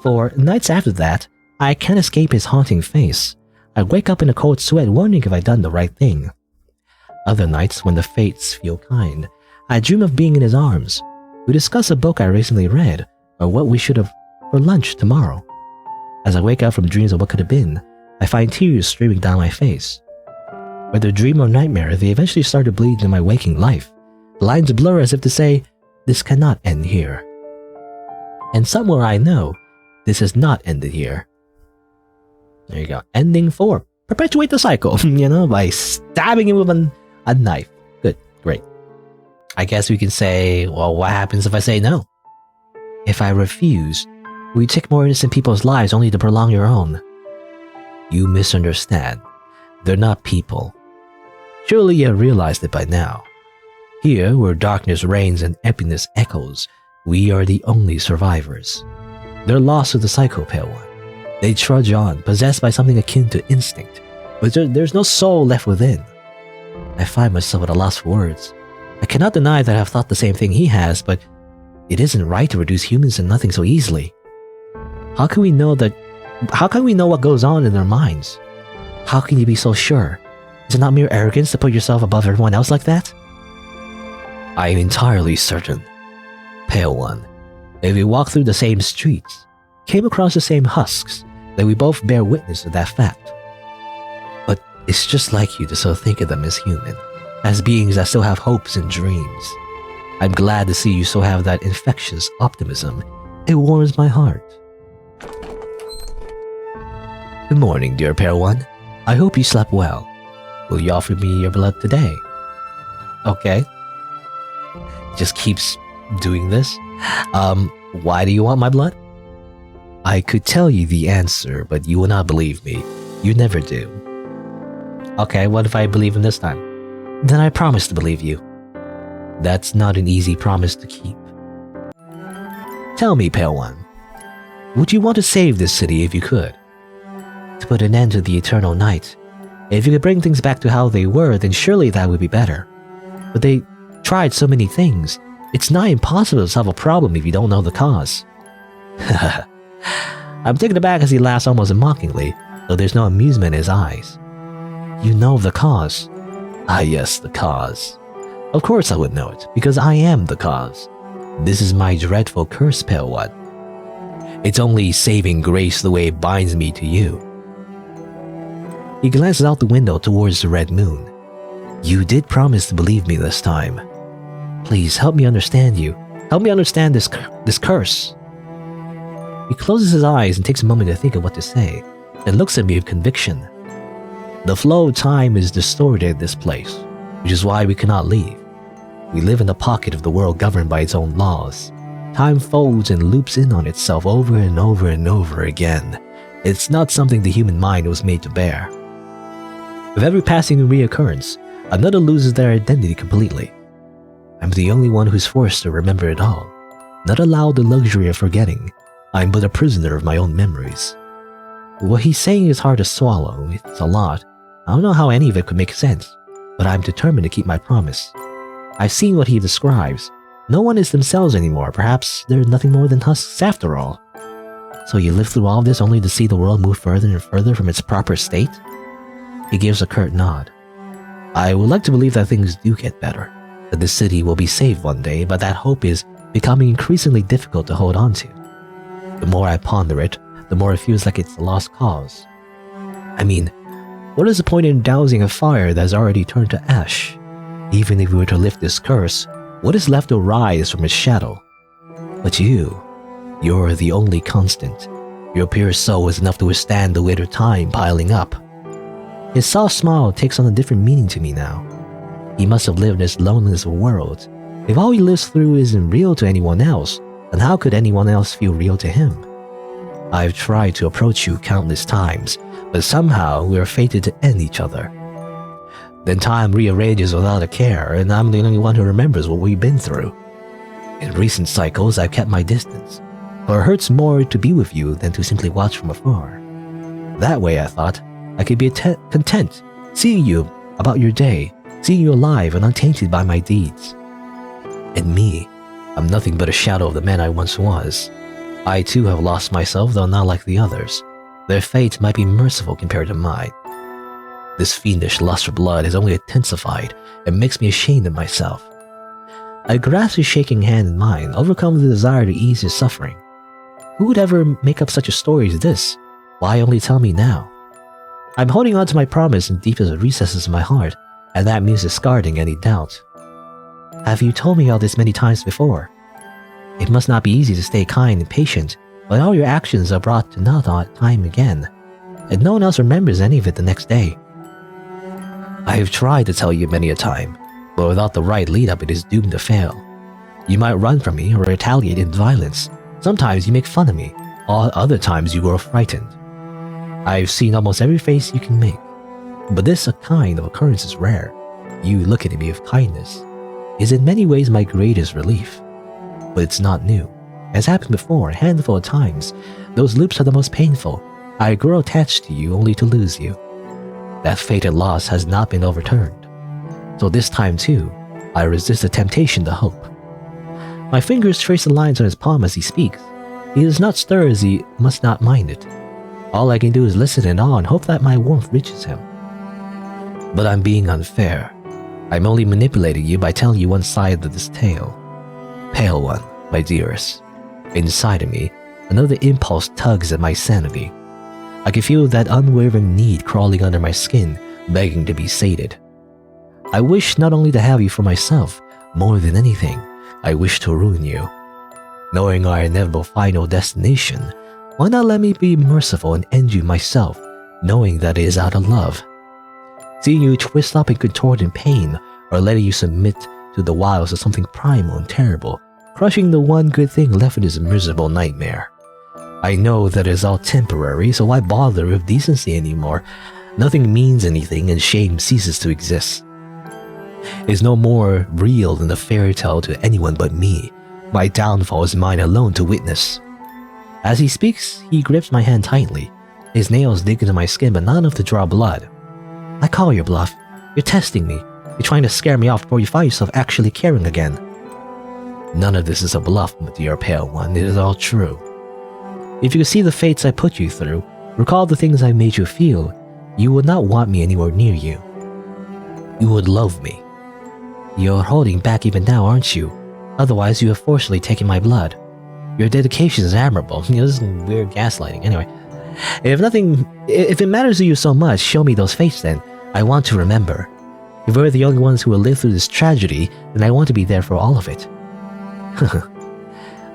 Speaker 1: For nights after that, I can't escape his haunting face. I wake up in a cold sweat wondering if I've done the right thing. Other nights, when the fates feel kind, I dream of being in his arms. We discuss a book I recently read, or what we should have for lunch tomorrow. As I wake up from dreams of what could have been, I find tears streaming down my face. Whether dream or nightmare, they eventually start to bleed into my waking life. The lines blur as if to say, this cannot end here. And somewhere I know, this has not ended here. There you go. Ending 4. Perpetuate the cycle, by stabbing him with a knife. Good. Great. I guess we can say, well, what happens if I say no? If I refuse, We take more innocent people's lives only to prolong your own. You misunderstand. They're not people. Surely you have realized it by now. Here, where darkness reigns and emptiness echoes, we are the only survivors. They're lost to the Psycho Pale One. They trudge on, possessed by something akin to instinct, but there's no soul left within. I find myself at a loss for words. I cannot deny that I have thought the same thing he has, but it isn't right to reduce humans to nothing so easily. How can we know what goes on in their minds? How can you be so sure? Is it not mere arrogance to put yourself above everyone else like that? I am entirely certain. Pale One, if we walk through the same streets, came across the same husks, then we both bear witness to that fact. But it's just like you to so think of them as human, as beings that still have hopes and dreams. I'm glad to see you so have that infectious optimism. It warms my heart. Good morning, dear Pale One. I hope you slept well. Will you offer me your blood today? Okay. Just keeps doing this. Why do you want my blood? I could tell you the answer, but you will not believe me. You never do. Okay, what if I believe him this time? Then I promise to believe you. That's not an easy promise to keep. Tell me, Pale One, would you want to save this city if you could? To put an end to the eternal night. If you could bring things back to how they were, then surely that would be better. But they tried so many things. It's not impossible to solve a problem if you don't know the cause. I'm taken aback as he laughs almost mockingly, though there's no amusement in his eyes. You know the cause. Ah yes, the cause. Of course I would know it, because I am the cause. This is my dreadful curse, Pale One. It's only saving grace the way it binds me to you. He glances out the window towards the red moon. You did promise to believe me this time. Please help me understand you. Help me understand this curse. He closes his eyes and takes a moment to think of what to say, then looks at me with conviction. The flow of time is distorted in this place, which is why we cannot leave. We live in a pocket of the world governed by its own laws. Time folds and loops in on itself over and over and over again. It's not something the human mind was made to bear. With every passing reoccurrence, another loses their identity completely. I'm the only one who's forced to remember it all, not allowed the luxury of forgetting. I'm but a prisoner of my own memories. What he's saying is hard to swallow. It's a lot. I don't know how any of it could make sense, but I'm determined to keep my promise. I've seen what he describes. No one is themselves anymore. Perhaps they're nothing more than husks after all. So you live through all this only to see the world move further and further from its proper state? He gives a curt nod. I would like to believe that things do get better, that the city will be saved one day, but that hope is becoming increasingly difficult to hold on to. The more I ponder it, the more it feels like it's a lost cause. I mean, what is the point in dousing a fire that has already turned to ash? Even if we were to lift this curse, what is left to rise from its shadow? But you're the only constant. Your pure soul is enough to withstand the weight of time piling up. His soft smile takes on a different meaning to me now. He must have lived in this loneliness world. If all he lives through isn't real to anyone else, then how could anyone else feel real to him? I've tried to approach you countless times, but somehow we are fated to end each other. Then time rearranges without a care, and I'm the only one who remembers what we've been through. In recent cycles, I've kept my distance, for it hurts more to be with you than to simply watch from afar. That way, I thought, I could be content seeing you about your day, seeing you alive and untainted by my deeds. And me, I'm nothing but a shadow of the man I once was. I too have lost myself, though not like the others. Their fate might be merciful compared to mine. This fiendish lust for blood has only intensified and makes me ashamed of myself. I grasp his shaking hand in mine, overcome with the desire to ease his suffering. Who would ever make up such a story as this? Why only tell me now? I'm holding on to my promise in deepest recesses of my heart, and that means discarding any doubt. Have you told me all this many times before? It must not be easy to stay kind and patient, but all your actions are brought to naught time again, and no one else remembers any of it the next day. I have tried to tell you many a time, but without the right lead-up it is doomed to fail. You might run from me or retaliate in violence. Sometimes you make fun of me, All other times you grow frightened. I've seen almost every face you can make, but this kind of occurrence is rare. You looking at me with kindness is in many ways my greatest relief. But it's not new. As happened before a handful of times, those loops are the most painful. I grow attached to you only to lose you. That fated loss has not been overturned. So this time too, I resist the temptation to hope. My fingers trace the lines on his palm as he speaks. He does not stir as he must not mind it. All I can do is listen in awe and hope that my warmth reaches him. But I'm being unfair. I'm only manipulating you by telling you one side of this tale. Pale one, my dearest. Inside of me, another impulse tugs at my sanity. I can feel that unwavering need crawling under my skin, begging to be sated. I wish not only to have you for myself, more than anything, I wish to ruin you. Knowing our inevitable final destination, why not let me be merciful and end you myself, knowing that it is out of love? Seeing you twist up and contort in pain, or letting you submit to the wiles of something primal and terrible, crushing the one good thing left in this miserable nightmare. I know that it is all temporary, so why bother with decency anymore? Nothing means anything and shame ceases to exist. It is no more real than a fairy tale to anyone but me. My downfall is mine alone to witness. As he speaks, he grips my hand tightly. His nails dig into my skin, but not enough to draw blood. I call your bluff. You're testing me. You're trying to scare me off before you find yourself actually caring again. None of this is a bluff, my dear pale one. It is all true. If you could see the fates I put you through, recall the things I made you feel, you would not want me anywhere near you. You would love me. You're holding back even now, aren't you? Otherwise, you have forcibly taken my blood. Your dedication is admirable. This is weird gaslighting. Anyway, if it matters to you so much, show me those fates then. I want to remember. If we're the only ones who will live through this tragedy, then I want to be there for all of it.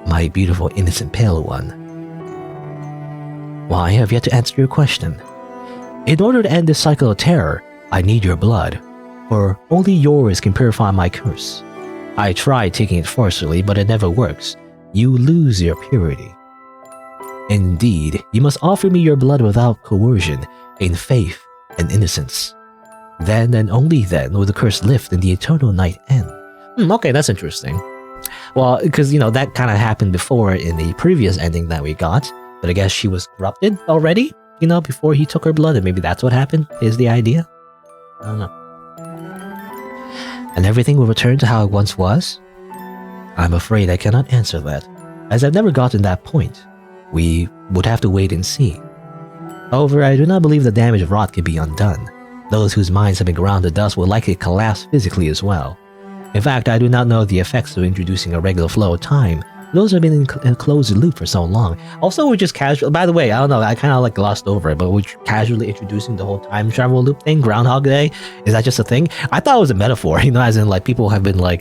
Speaker 1: My beautiful innocent pale one. Well, I have yet to answer your question. In order to end this cycle of terror, I need your blood, for only yours can purify my curse. I tried taking it forcibly, but it never works. You lose your purity. Indeed, you must offer me your blood without coercion, in faith and innocence. Then and only then will the curse lift and the eternal night end. Okay, that's interesting. Well, because, that kind of happened before in the previous ending that we got, but I guess she was corrupted already, before he took her blood, and maybe that's what happened, is the idea. I don't know. And everything will return to how it once was? I'm afraid I cannot answer that, as I've never gotten that point. We would have to wait and see. However, I do not believe the damage wrought can be undone. Those whose minds have been ground to dust will likely collapse physically as well. In fact, I do not know the effects of introducing a regular flow of time. Those have been in a closed loop for so long. Also, we're just casual. By the way, I don't know, I kind of glossed over it, but we're casually introducing the whole time travel loop thing, Groundhog Day. Is that just a thing? I thought it was a metaphor, as in people have been they're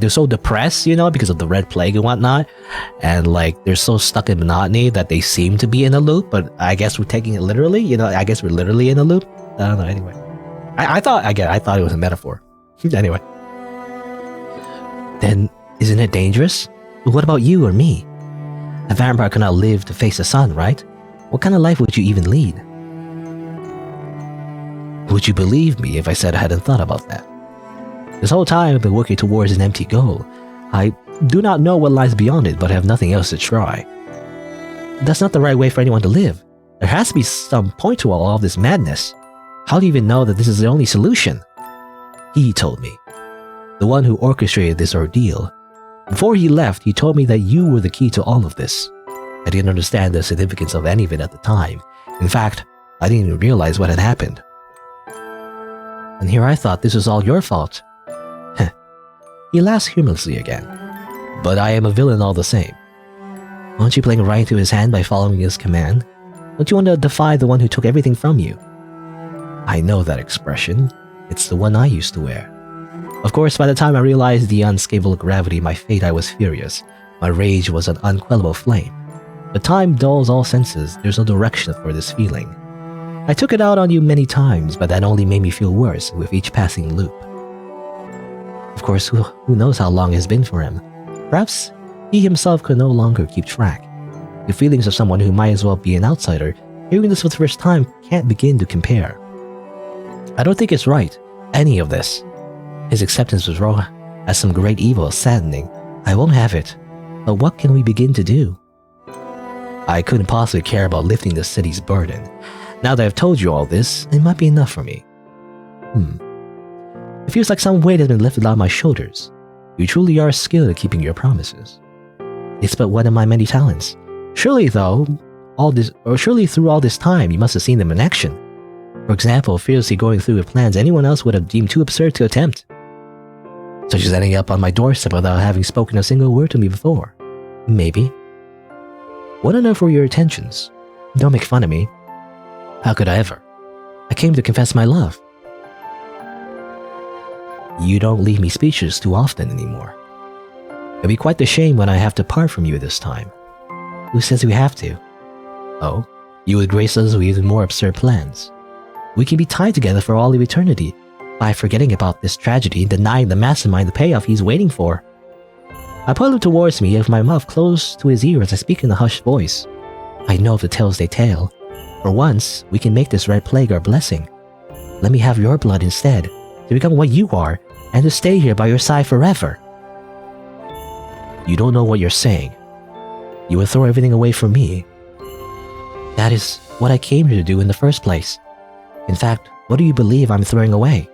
Speaker 1: so depressed, because of the Red Plague and whatnot, and they're so stuck in monotony that they seem to be in a loop. But I guess we're taking it literally. I guess we're literally in a loop. I don't know. Anyway, I thought it was a metaphor. Anyway. Then, isn't it dangerous? What about you or me? A vampire cannot live to face the sun, right? What kind of life would you even lead? Would you believe me if I said I hadn't thought about that? This whole time I've been working towards an empty goal. I do not know what lies beyond it, but I have nothing else to try. That's not the right way for anyone to live. There has to be some point to all of this madness. How do you even know that this is the only solution? He told me. The one who orchestrated this ordeal. Before he left, he told me that you were the key to all of this. I didn't understand the significance of any of it at the time. In fact, I didn't even realize what had happened. And here I thought this was all your fault. He laughs humorously again. But I am a villain all the same. Aren't you playing right into his hand by following his command? Don't you want to defy the one who took everything from you? I know that expression. It's the one I used to wear. Of course, by the time I realized the unscalable gravity of my fate, I was furious. My rage was an unquenchable flame. But time dulls all senses. There's no direction for this feeling. I took it out on you many times, but that only made me feel worse with each passing loop. Of course, who knows how long it has been for him? Perhaps He himself could no longer keep track. The feelings of someone who might as well be an outsider, hearing this for the first time, can't begin to compare. I don't think it's right, any of this. His acceptance was raw as some great evil, saddening. I won't have it. But what can we begin to do? I couldn't possibly care about lifting the city's burden. Now that I've told you all this, it might be enough for me. It feels like some weight has been lifted off my shoulders. You truly are skilled at keeping your promises. It's but one of my many talents. Surely through all this time, you must have seen them in action. For example, fearlessly going through with plans anyone else would have deemed too absurd to attempt. Such as ending up on my doorstep without having spoken a single word to me before. Maybe. What on earth were your intentions? Don't make fun of me. How could I ever? I came to confess my love. You don't leave me speechless too often anymore. It'll be quite the shame when I have to part from you this time. Who says we have to? Oh, you would grace us with even more absurd plans. We can be tied together for all of eternity by forgetting about this tragedy and denying the mastermind the payoff he's waiting for. I pull him towards me with my mouth close to his ear as I speak in a hushed voice. I know of the tales they tell. For once, we can make this red plague our blessing. Let me have your blood instead, to become what you are, and to stay here by your side forever. You don't know what you're saying. You would throw everything away for me. That is what I came here to do in the first place. In fact, what do you believe I'm throwing away?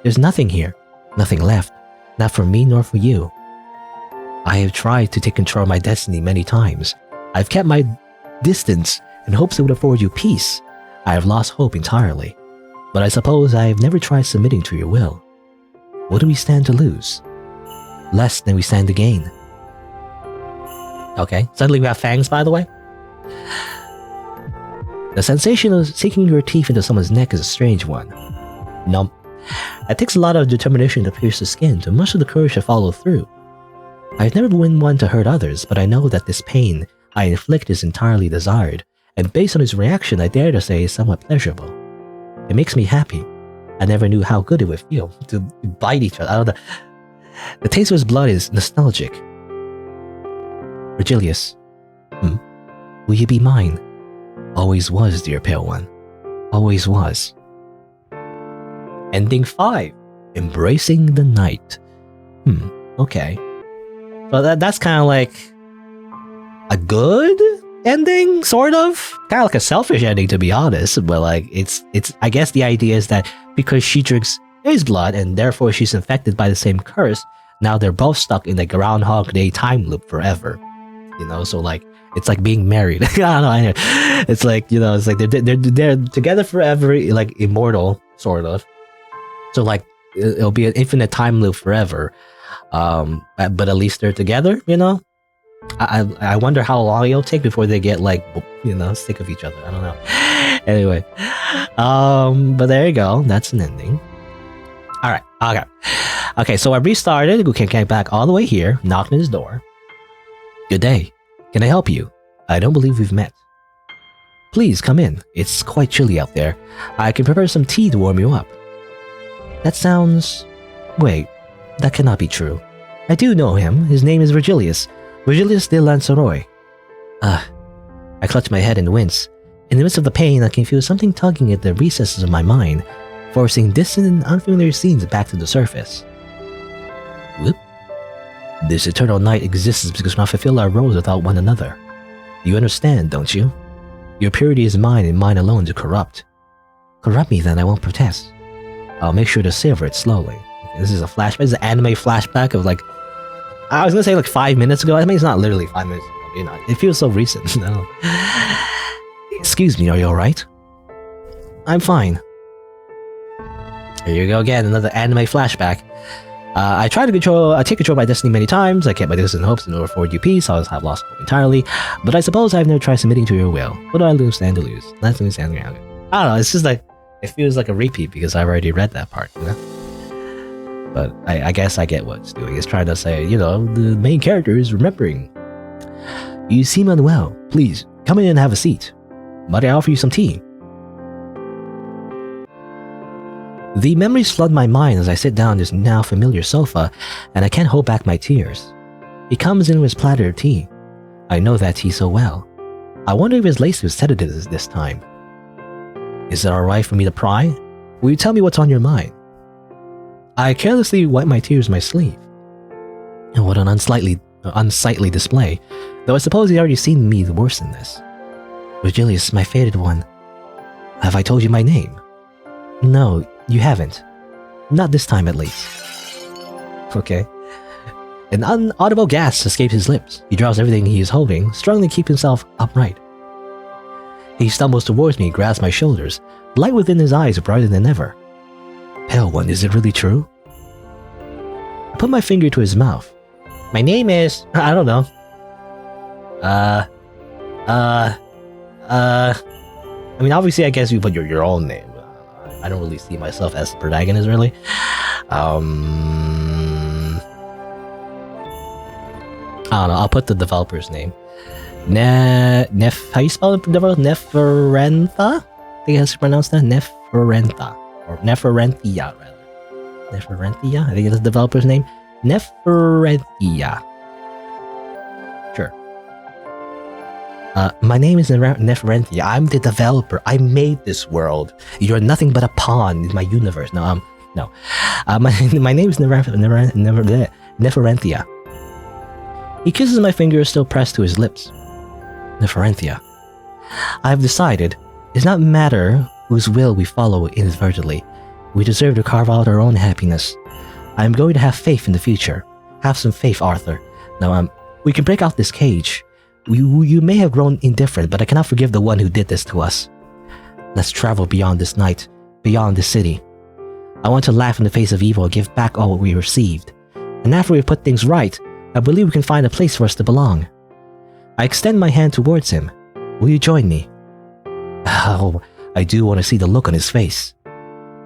Speaker 1: There's nothing here, nothing left, not for me nor for you. I have tried to take control of my destiny many times. I've kept my distance in hopes it would afford you peace. I have lost hope entirely. But I suppose I have never tried submitting to your will. What do we stand to lose? Less than we stand to gain. Okay, suddenly we have fangs, by the way. The sensation of sinking your teeth into someone's neck is a strange one. Numb. It takes a lot of determination to pierce the skin, to much of the courage to follow through. I've never been one to hurt others, but I know that this pain I inflict is entirely desired, and based on his reaction, I dare to say is somewhat pleasurable. It makes me happy. I never knew how good it would feel to bite each other. I don't know. The taste of his blood is nostalgic. Virgilius. Will you be mine? Always was, dear pale one. Always was. Ending 5. Embracing the night. Okay. So that's kind of like a good ending, sort of. Kind of like a selfish ending, to be honest. But like, it's. I guess the idea is that because she drinks his blood and therefore she's infected by the same curse, now they're both stuck in the Groundhog Day time loop forever. You know, so like it's like being married. I don't know. It's like, you know, it's like they're together forever, like immortal, sort of. So like it'll be an infinite time loop forever. But at least they're together, you know. I wonder how long it'll take before they get like, you know, sick of each other. I don't know. Anyway, but there you go. That's an ending. All right. Okay. So I restarted. We can get back all the way here. Knocked on his door. Good day. Can I help you? I don't believe we've met. Please come in. It's quite chilly out there. I can prepare some tea to warm you up. That sounds... Wait, that cannot be true. I do know him. His name is Virgilius. Virgilius de Lanceroy. I clutch my head and wince. In the midst of the pain, I can feel something tugging at the recesses of my mind, forcing distant and unfamiliar scenes back to the surface. Whoop. This eternal night exists because we cannot fulfill our roles without one another. You understand, don't you? Your purity is mine and mine alone to corrupt. Corrupt me, then I won't protest. I'll make sure to savor it slowly. This is a flashback. This is an anime flashback of like... I was gonna say like 5 minutes ago. I mean, it's not literally 5 minutes ago. You know, it feels so recent. No. Excuse me, are you alright? I'm fine. Here you go again, another anime flashback. I take control of my destiny many times. I kept my distant hopes in order to afford you peace. I have lost hope entirely. But I suppose I've never tried submitting to your will. What do I stand to lose? Let's stand around. I don't know, it's just like, it feels like a repeat because I've already read that part, you know? But I guess I get what it's doing. It's trying to say, you know, the main character is remembering. You seem unwell. Please, come in and have a seat. Might I offer you some tea? The memories flood my mind as I sit down on this now familiar sofa, and I can't hold back my tears. He comes in with his platter of tea. I know that tea so well. I wonder if his lace was sedative this time. Is it alright for me to pry? Will you tell me what's on your mind? I carelessly wipe my tears with my sleeve. And what an unsightly display, though I suppose he's already seen me worse than this. Virgilius, my fated one. Have I told you my name? No, you haven't. Not this time, at least. Okay. An unaudible gasp escapes his lips. He drops everything he is holding, struggling to keep himself upright. He stumbles towards me, grabs my shoulders. The light within his eyes brighter than ever. Pale one, is it really true? I put my finger to his mouth. My name is... I don't know. I mean, obviously, I guess you put your own name. I don't really see myself as the protagonist, really. I don't know, I'll put the developer's name. How you spell it? Nefferinthia? I think that's pronounced that. Nefferinthia. Or nefferinthia, rather. Nefferinthia? I think it's the developer's name. Nefferinthia. Sure. My name is Nefferinthia. I'm the developer. I made this world. You're nothing but a pawn in my universe. No. My name is Nefferinthia. He kisses my fingers still pressed to his lips. Nefferinthia. I have decided it's not matter whose will we follow inadvertently. We deserve to carve out our own happiness. I am going to have faith in the future. Have some faith, Arthur. Now, we can break out this cage. You may have grown indifferent, but I cannot forgive the one who did this to us. Let's travel beyond this night, beyond this city. I want to laugh in the face of evil and give back all we received. And after we put things right, I believe we can find a place for us to belong. I extend my hand towards him. Will you join me? Oh, I do want to see the look on his face.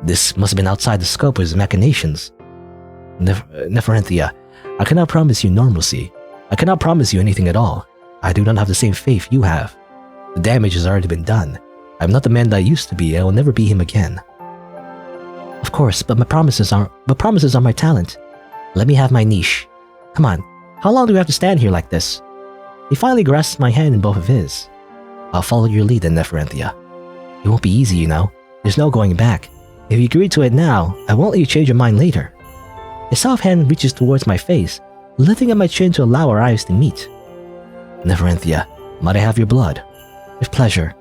Speaker 1: This must have been outside the scope of his machinations. Nefferinthia, I cannot promise you normalcy. I cannot promise you anything at all. I do not have the same faith you have. The damage has already been done. I am not the man that I used to be, and I will never be him again. Of course, but promises are my talent. Let me have my niche. Come on, how long do we have to stand here like this? He finally grasps my hand in both of his. I'll follow your lead then, Nefferinthia. It won't be easy, you know. There's no going back. If you agree to it now, I won't let you change your mind later. His soft hand reaches towards my face, lifting up my chin to allow our eyes to meet. Nefferinthia, might I have your blood? With pleasure.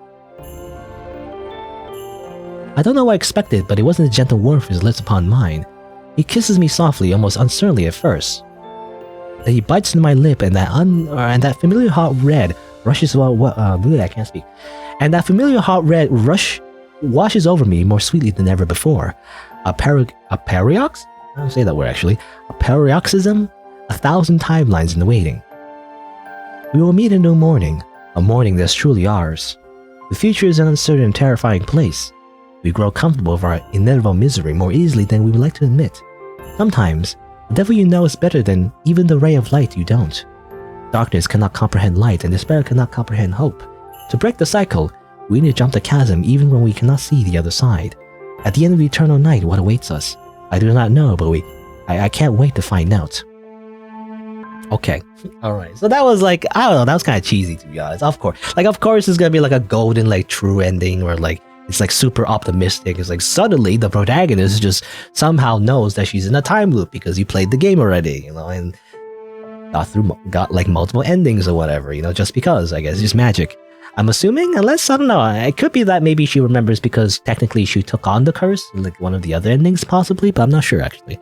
Speaker 1: I don't know what I expected, but it wasn't the gentle warmth of his lips upon mine. He kisses me softly, almost uncertainly at first. Then he bites into my lip, and that familiar hot red rushes. I can't speak. And that familiar hot red washes over me more sweetly than ever before. A paradox? I don't say that word actually. A paroxysm? 1,000 timelines in the waiting. We will meet in a new morning, a morning that's truly ours. The future is an uncertain and terrifying place. We grow comfortable with our inevitable misery more easily than we would like to admit. Sometimes, the devil you know is better than even the ray of light you don't. Darkness cannot comprehend light, and despair cannot comprehend hope. To break the cycle, we need to jump the chasm even when we cannot see the other side. At the end of the eternal night, what awaits us? I do not know, but I can't wait to find out. Okay, alright. So that was like, I don't know, that was kind of cheesy to be honest. Of course it's gonna be like a golden, like, true ending where like it's like super optimistic. It's like suddenly the protagonist just somehow knows that she's in a time loop because you played the game already, you know, and got like multiple endings or whatever, you know, just because, I guess, it's just magic. I'm assuming, unless, I don't know, it could be that maybe she remembers because technically she took on the curse, like one of the other endings possibly, but I'm not sure actually.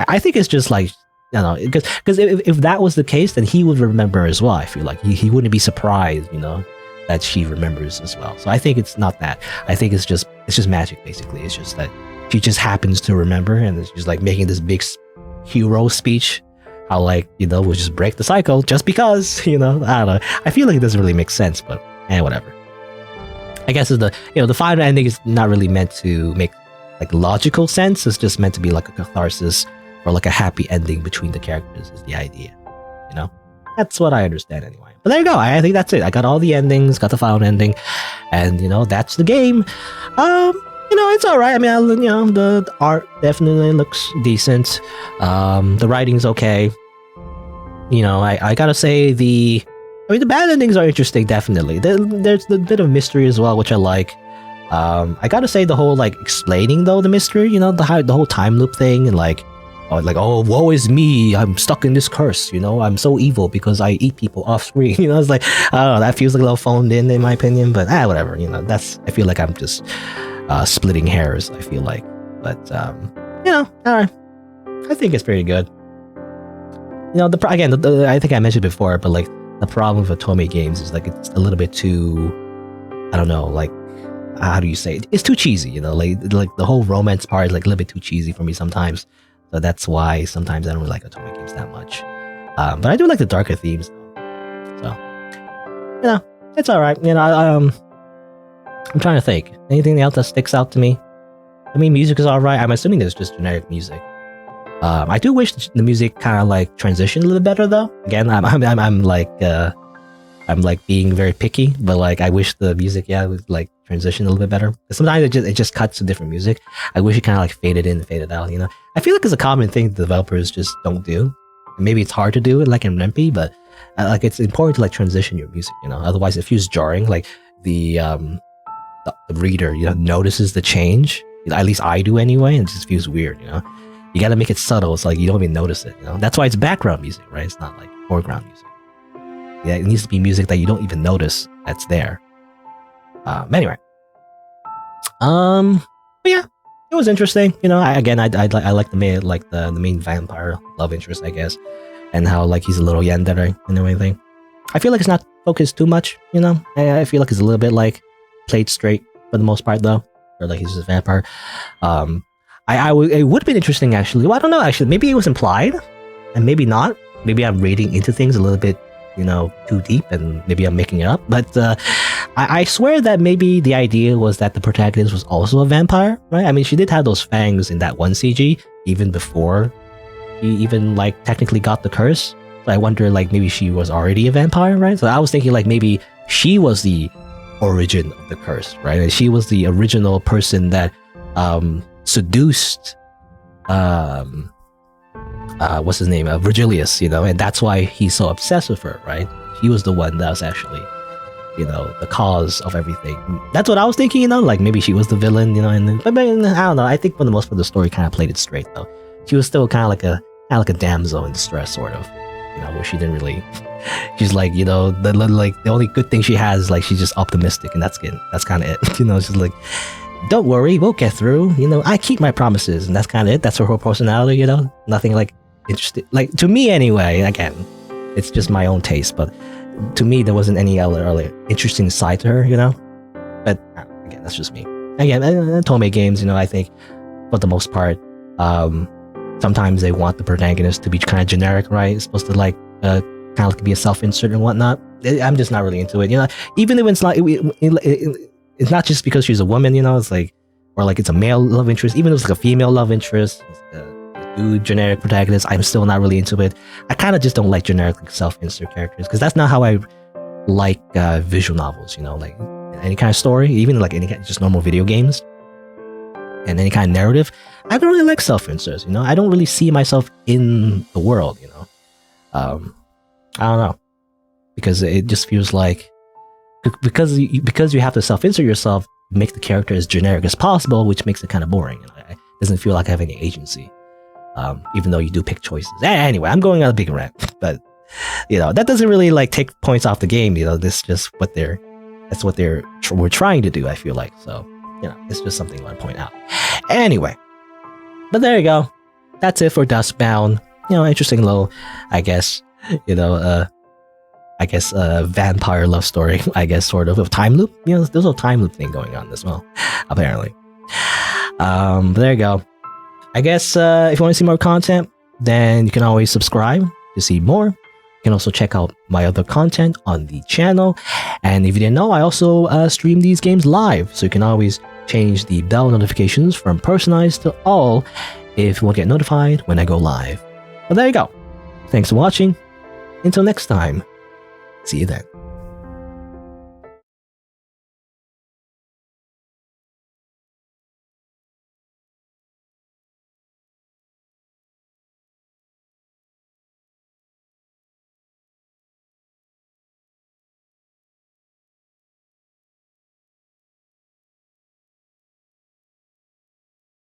Speaker 1: I think it's just like, I don't know, because if that was the case, then he would remember as well. I feel like he wouldn't be surprised, you know, that she remembers as well. So I think it's not that. I think it's just magic basically. It's just that she just happens to remember, and she's like making this big hero speech. How, like, you know, we'll just break the cycle just because, you know. I don't know. I feel like it doesn't really make sense, but whatever. I guess the final ending is not really meant to make like logical sense. It's just meant to be like a catharsis or like a happy ending between the characters is the idea, you know. That's what I understand anyway. But there you go. I think that's it. I got all the endings, got the final ending, and you know, that's the game. You know, it's all right. I mean, you know, the art definitely looks decent. The writing's okay. I gotta say the bad endings are interesting, definitely. There's a bit of mystery as well, which I like. I gotta say the whole like explaining though the mystery, the whole time loop thing, and oh, woe is me, I'm stuck in this curse, I'm so evil because I eat people off screen. It's like, I don't know, that feels like a little phoned in my opinion, but whatever, I feel like I'm just splitting hairs, I feel like. But alright, I think it's pretty good. I think I mentioned before, but like the problem with Otome games is like it's a little bit too, I don't know, like, how do you say it? It's too cheesy, like the whole romance part is like a little bit too cheesy for me sometimes. So that's why sometimes I don't really like Otome games that much. But I do like the darker themes though. So, it's alright. I'm trying to think. Anything else that sticks out to me? I mean, music is alright. I'm assuming there's just generic music. I do wish the music kind of like transitioned a little better though. Again, I'm like being very picky, but like I wish the music would like transition a little bit better. Sometimes it just cuts to different music. I wish it kind of like faded in and faded out. I feel like it's a common thing the developers just don't do. Maybe it's hard to do it like in Rempi, but like it's important to like transition your music. Otherwise it feels jarring. Like the reader notices the change. At least I do anyway, and it just feels weird. You got to make it subtle, so like you don't even notice it. That's why it's background music, right? It's not like foreground music. Yeah, it needs to be music that you don't even notice that's there. Anyway, but yeah, it was interesting. I like the main vampire love interest, I guess, and how like he's a little yandere and everything. I feel like it's not focused too much. I feel like it's a little bit like played straight for the most part though, or like he's just a vampire. It would have been interesting actually. Well, I don't know actually. Maybe it was implied, and maybe not. Maybe I'm reading into things a little bit, too deep, and maybe I'm making it up. But I swear that maybe the idea was that the protagonist was also a vampire, right? I mean, she did have those fangs in that one CG even before he even like technically got the curse. So I wonder like maybe she was already a vampire, right? So I was thinking like maybe she was the origin of the curse, right? And she was the original person that seduced what's his name, Virgilius, and that's why he's so obsessed with her, right? She was the one that was actually the cause of everything. That's what I was thinking, like maybe she was the villain, but I don't know. I think for the most part the story kind of played it straight though. She was still kind of like a damsel in distress, sort of, where she didn't really. She's like, the only good thing she has is like she's just optimistic, and that's kind of it. She's like, don't worry, we'll get through. I keep my promises, and that's kind of it. That's her whole personality. Nothing like interesting. Like to me, anyway. Again, it's just my own taste, but to me, there wasn't any other interesting side to her. But again, that's just me. Again, Otome games, I think for the most part, sometimes they want the protagonist to be kind of generic, right? It's supposed to like kind of like be a self-insert and whatnot. I'm just not really into it. Even if it's not. It's not just because she's a woman, it's like, or like it's a male love interest. Even if it's like a female love interest, a dude generic protagonist, I'm still not really into it. I kind of just don't like generic like, self-insert characters because that's not how I like visual novels. Like any kind of story, even like any kind of just normal video games and any kind of narrative. I don't really like self-inserts. I don't really see myself in the world. I don't know, because it just feels like. Because you have to self-insert yourself, make the character as generic as possible, which makes it kind of boring. It doesn't feel like I have any agency, even though you do pick choices. Anyway, I'm going on a big rant, but that doesn't really like take points off the game. This is just that's what we're trying to do. I feel like so. It's just something I want to point out. Anyway, but there you go. That's it for Duskbound. Interesting little, I guess. Vampire love story, I guess, sort of time loop. There's a time loop thing going on as well, apparently. But there you go. I guess if you want to see more content, then you can always subscribe to see more. You can also check out my other content on the channel. And if you didn't know, I also stream these games live, so you can always change the bell notifications from personalized to all if you want to get notified when I go live. But there you go. Thanks for watching. Until next time. See you then.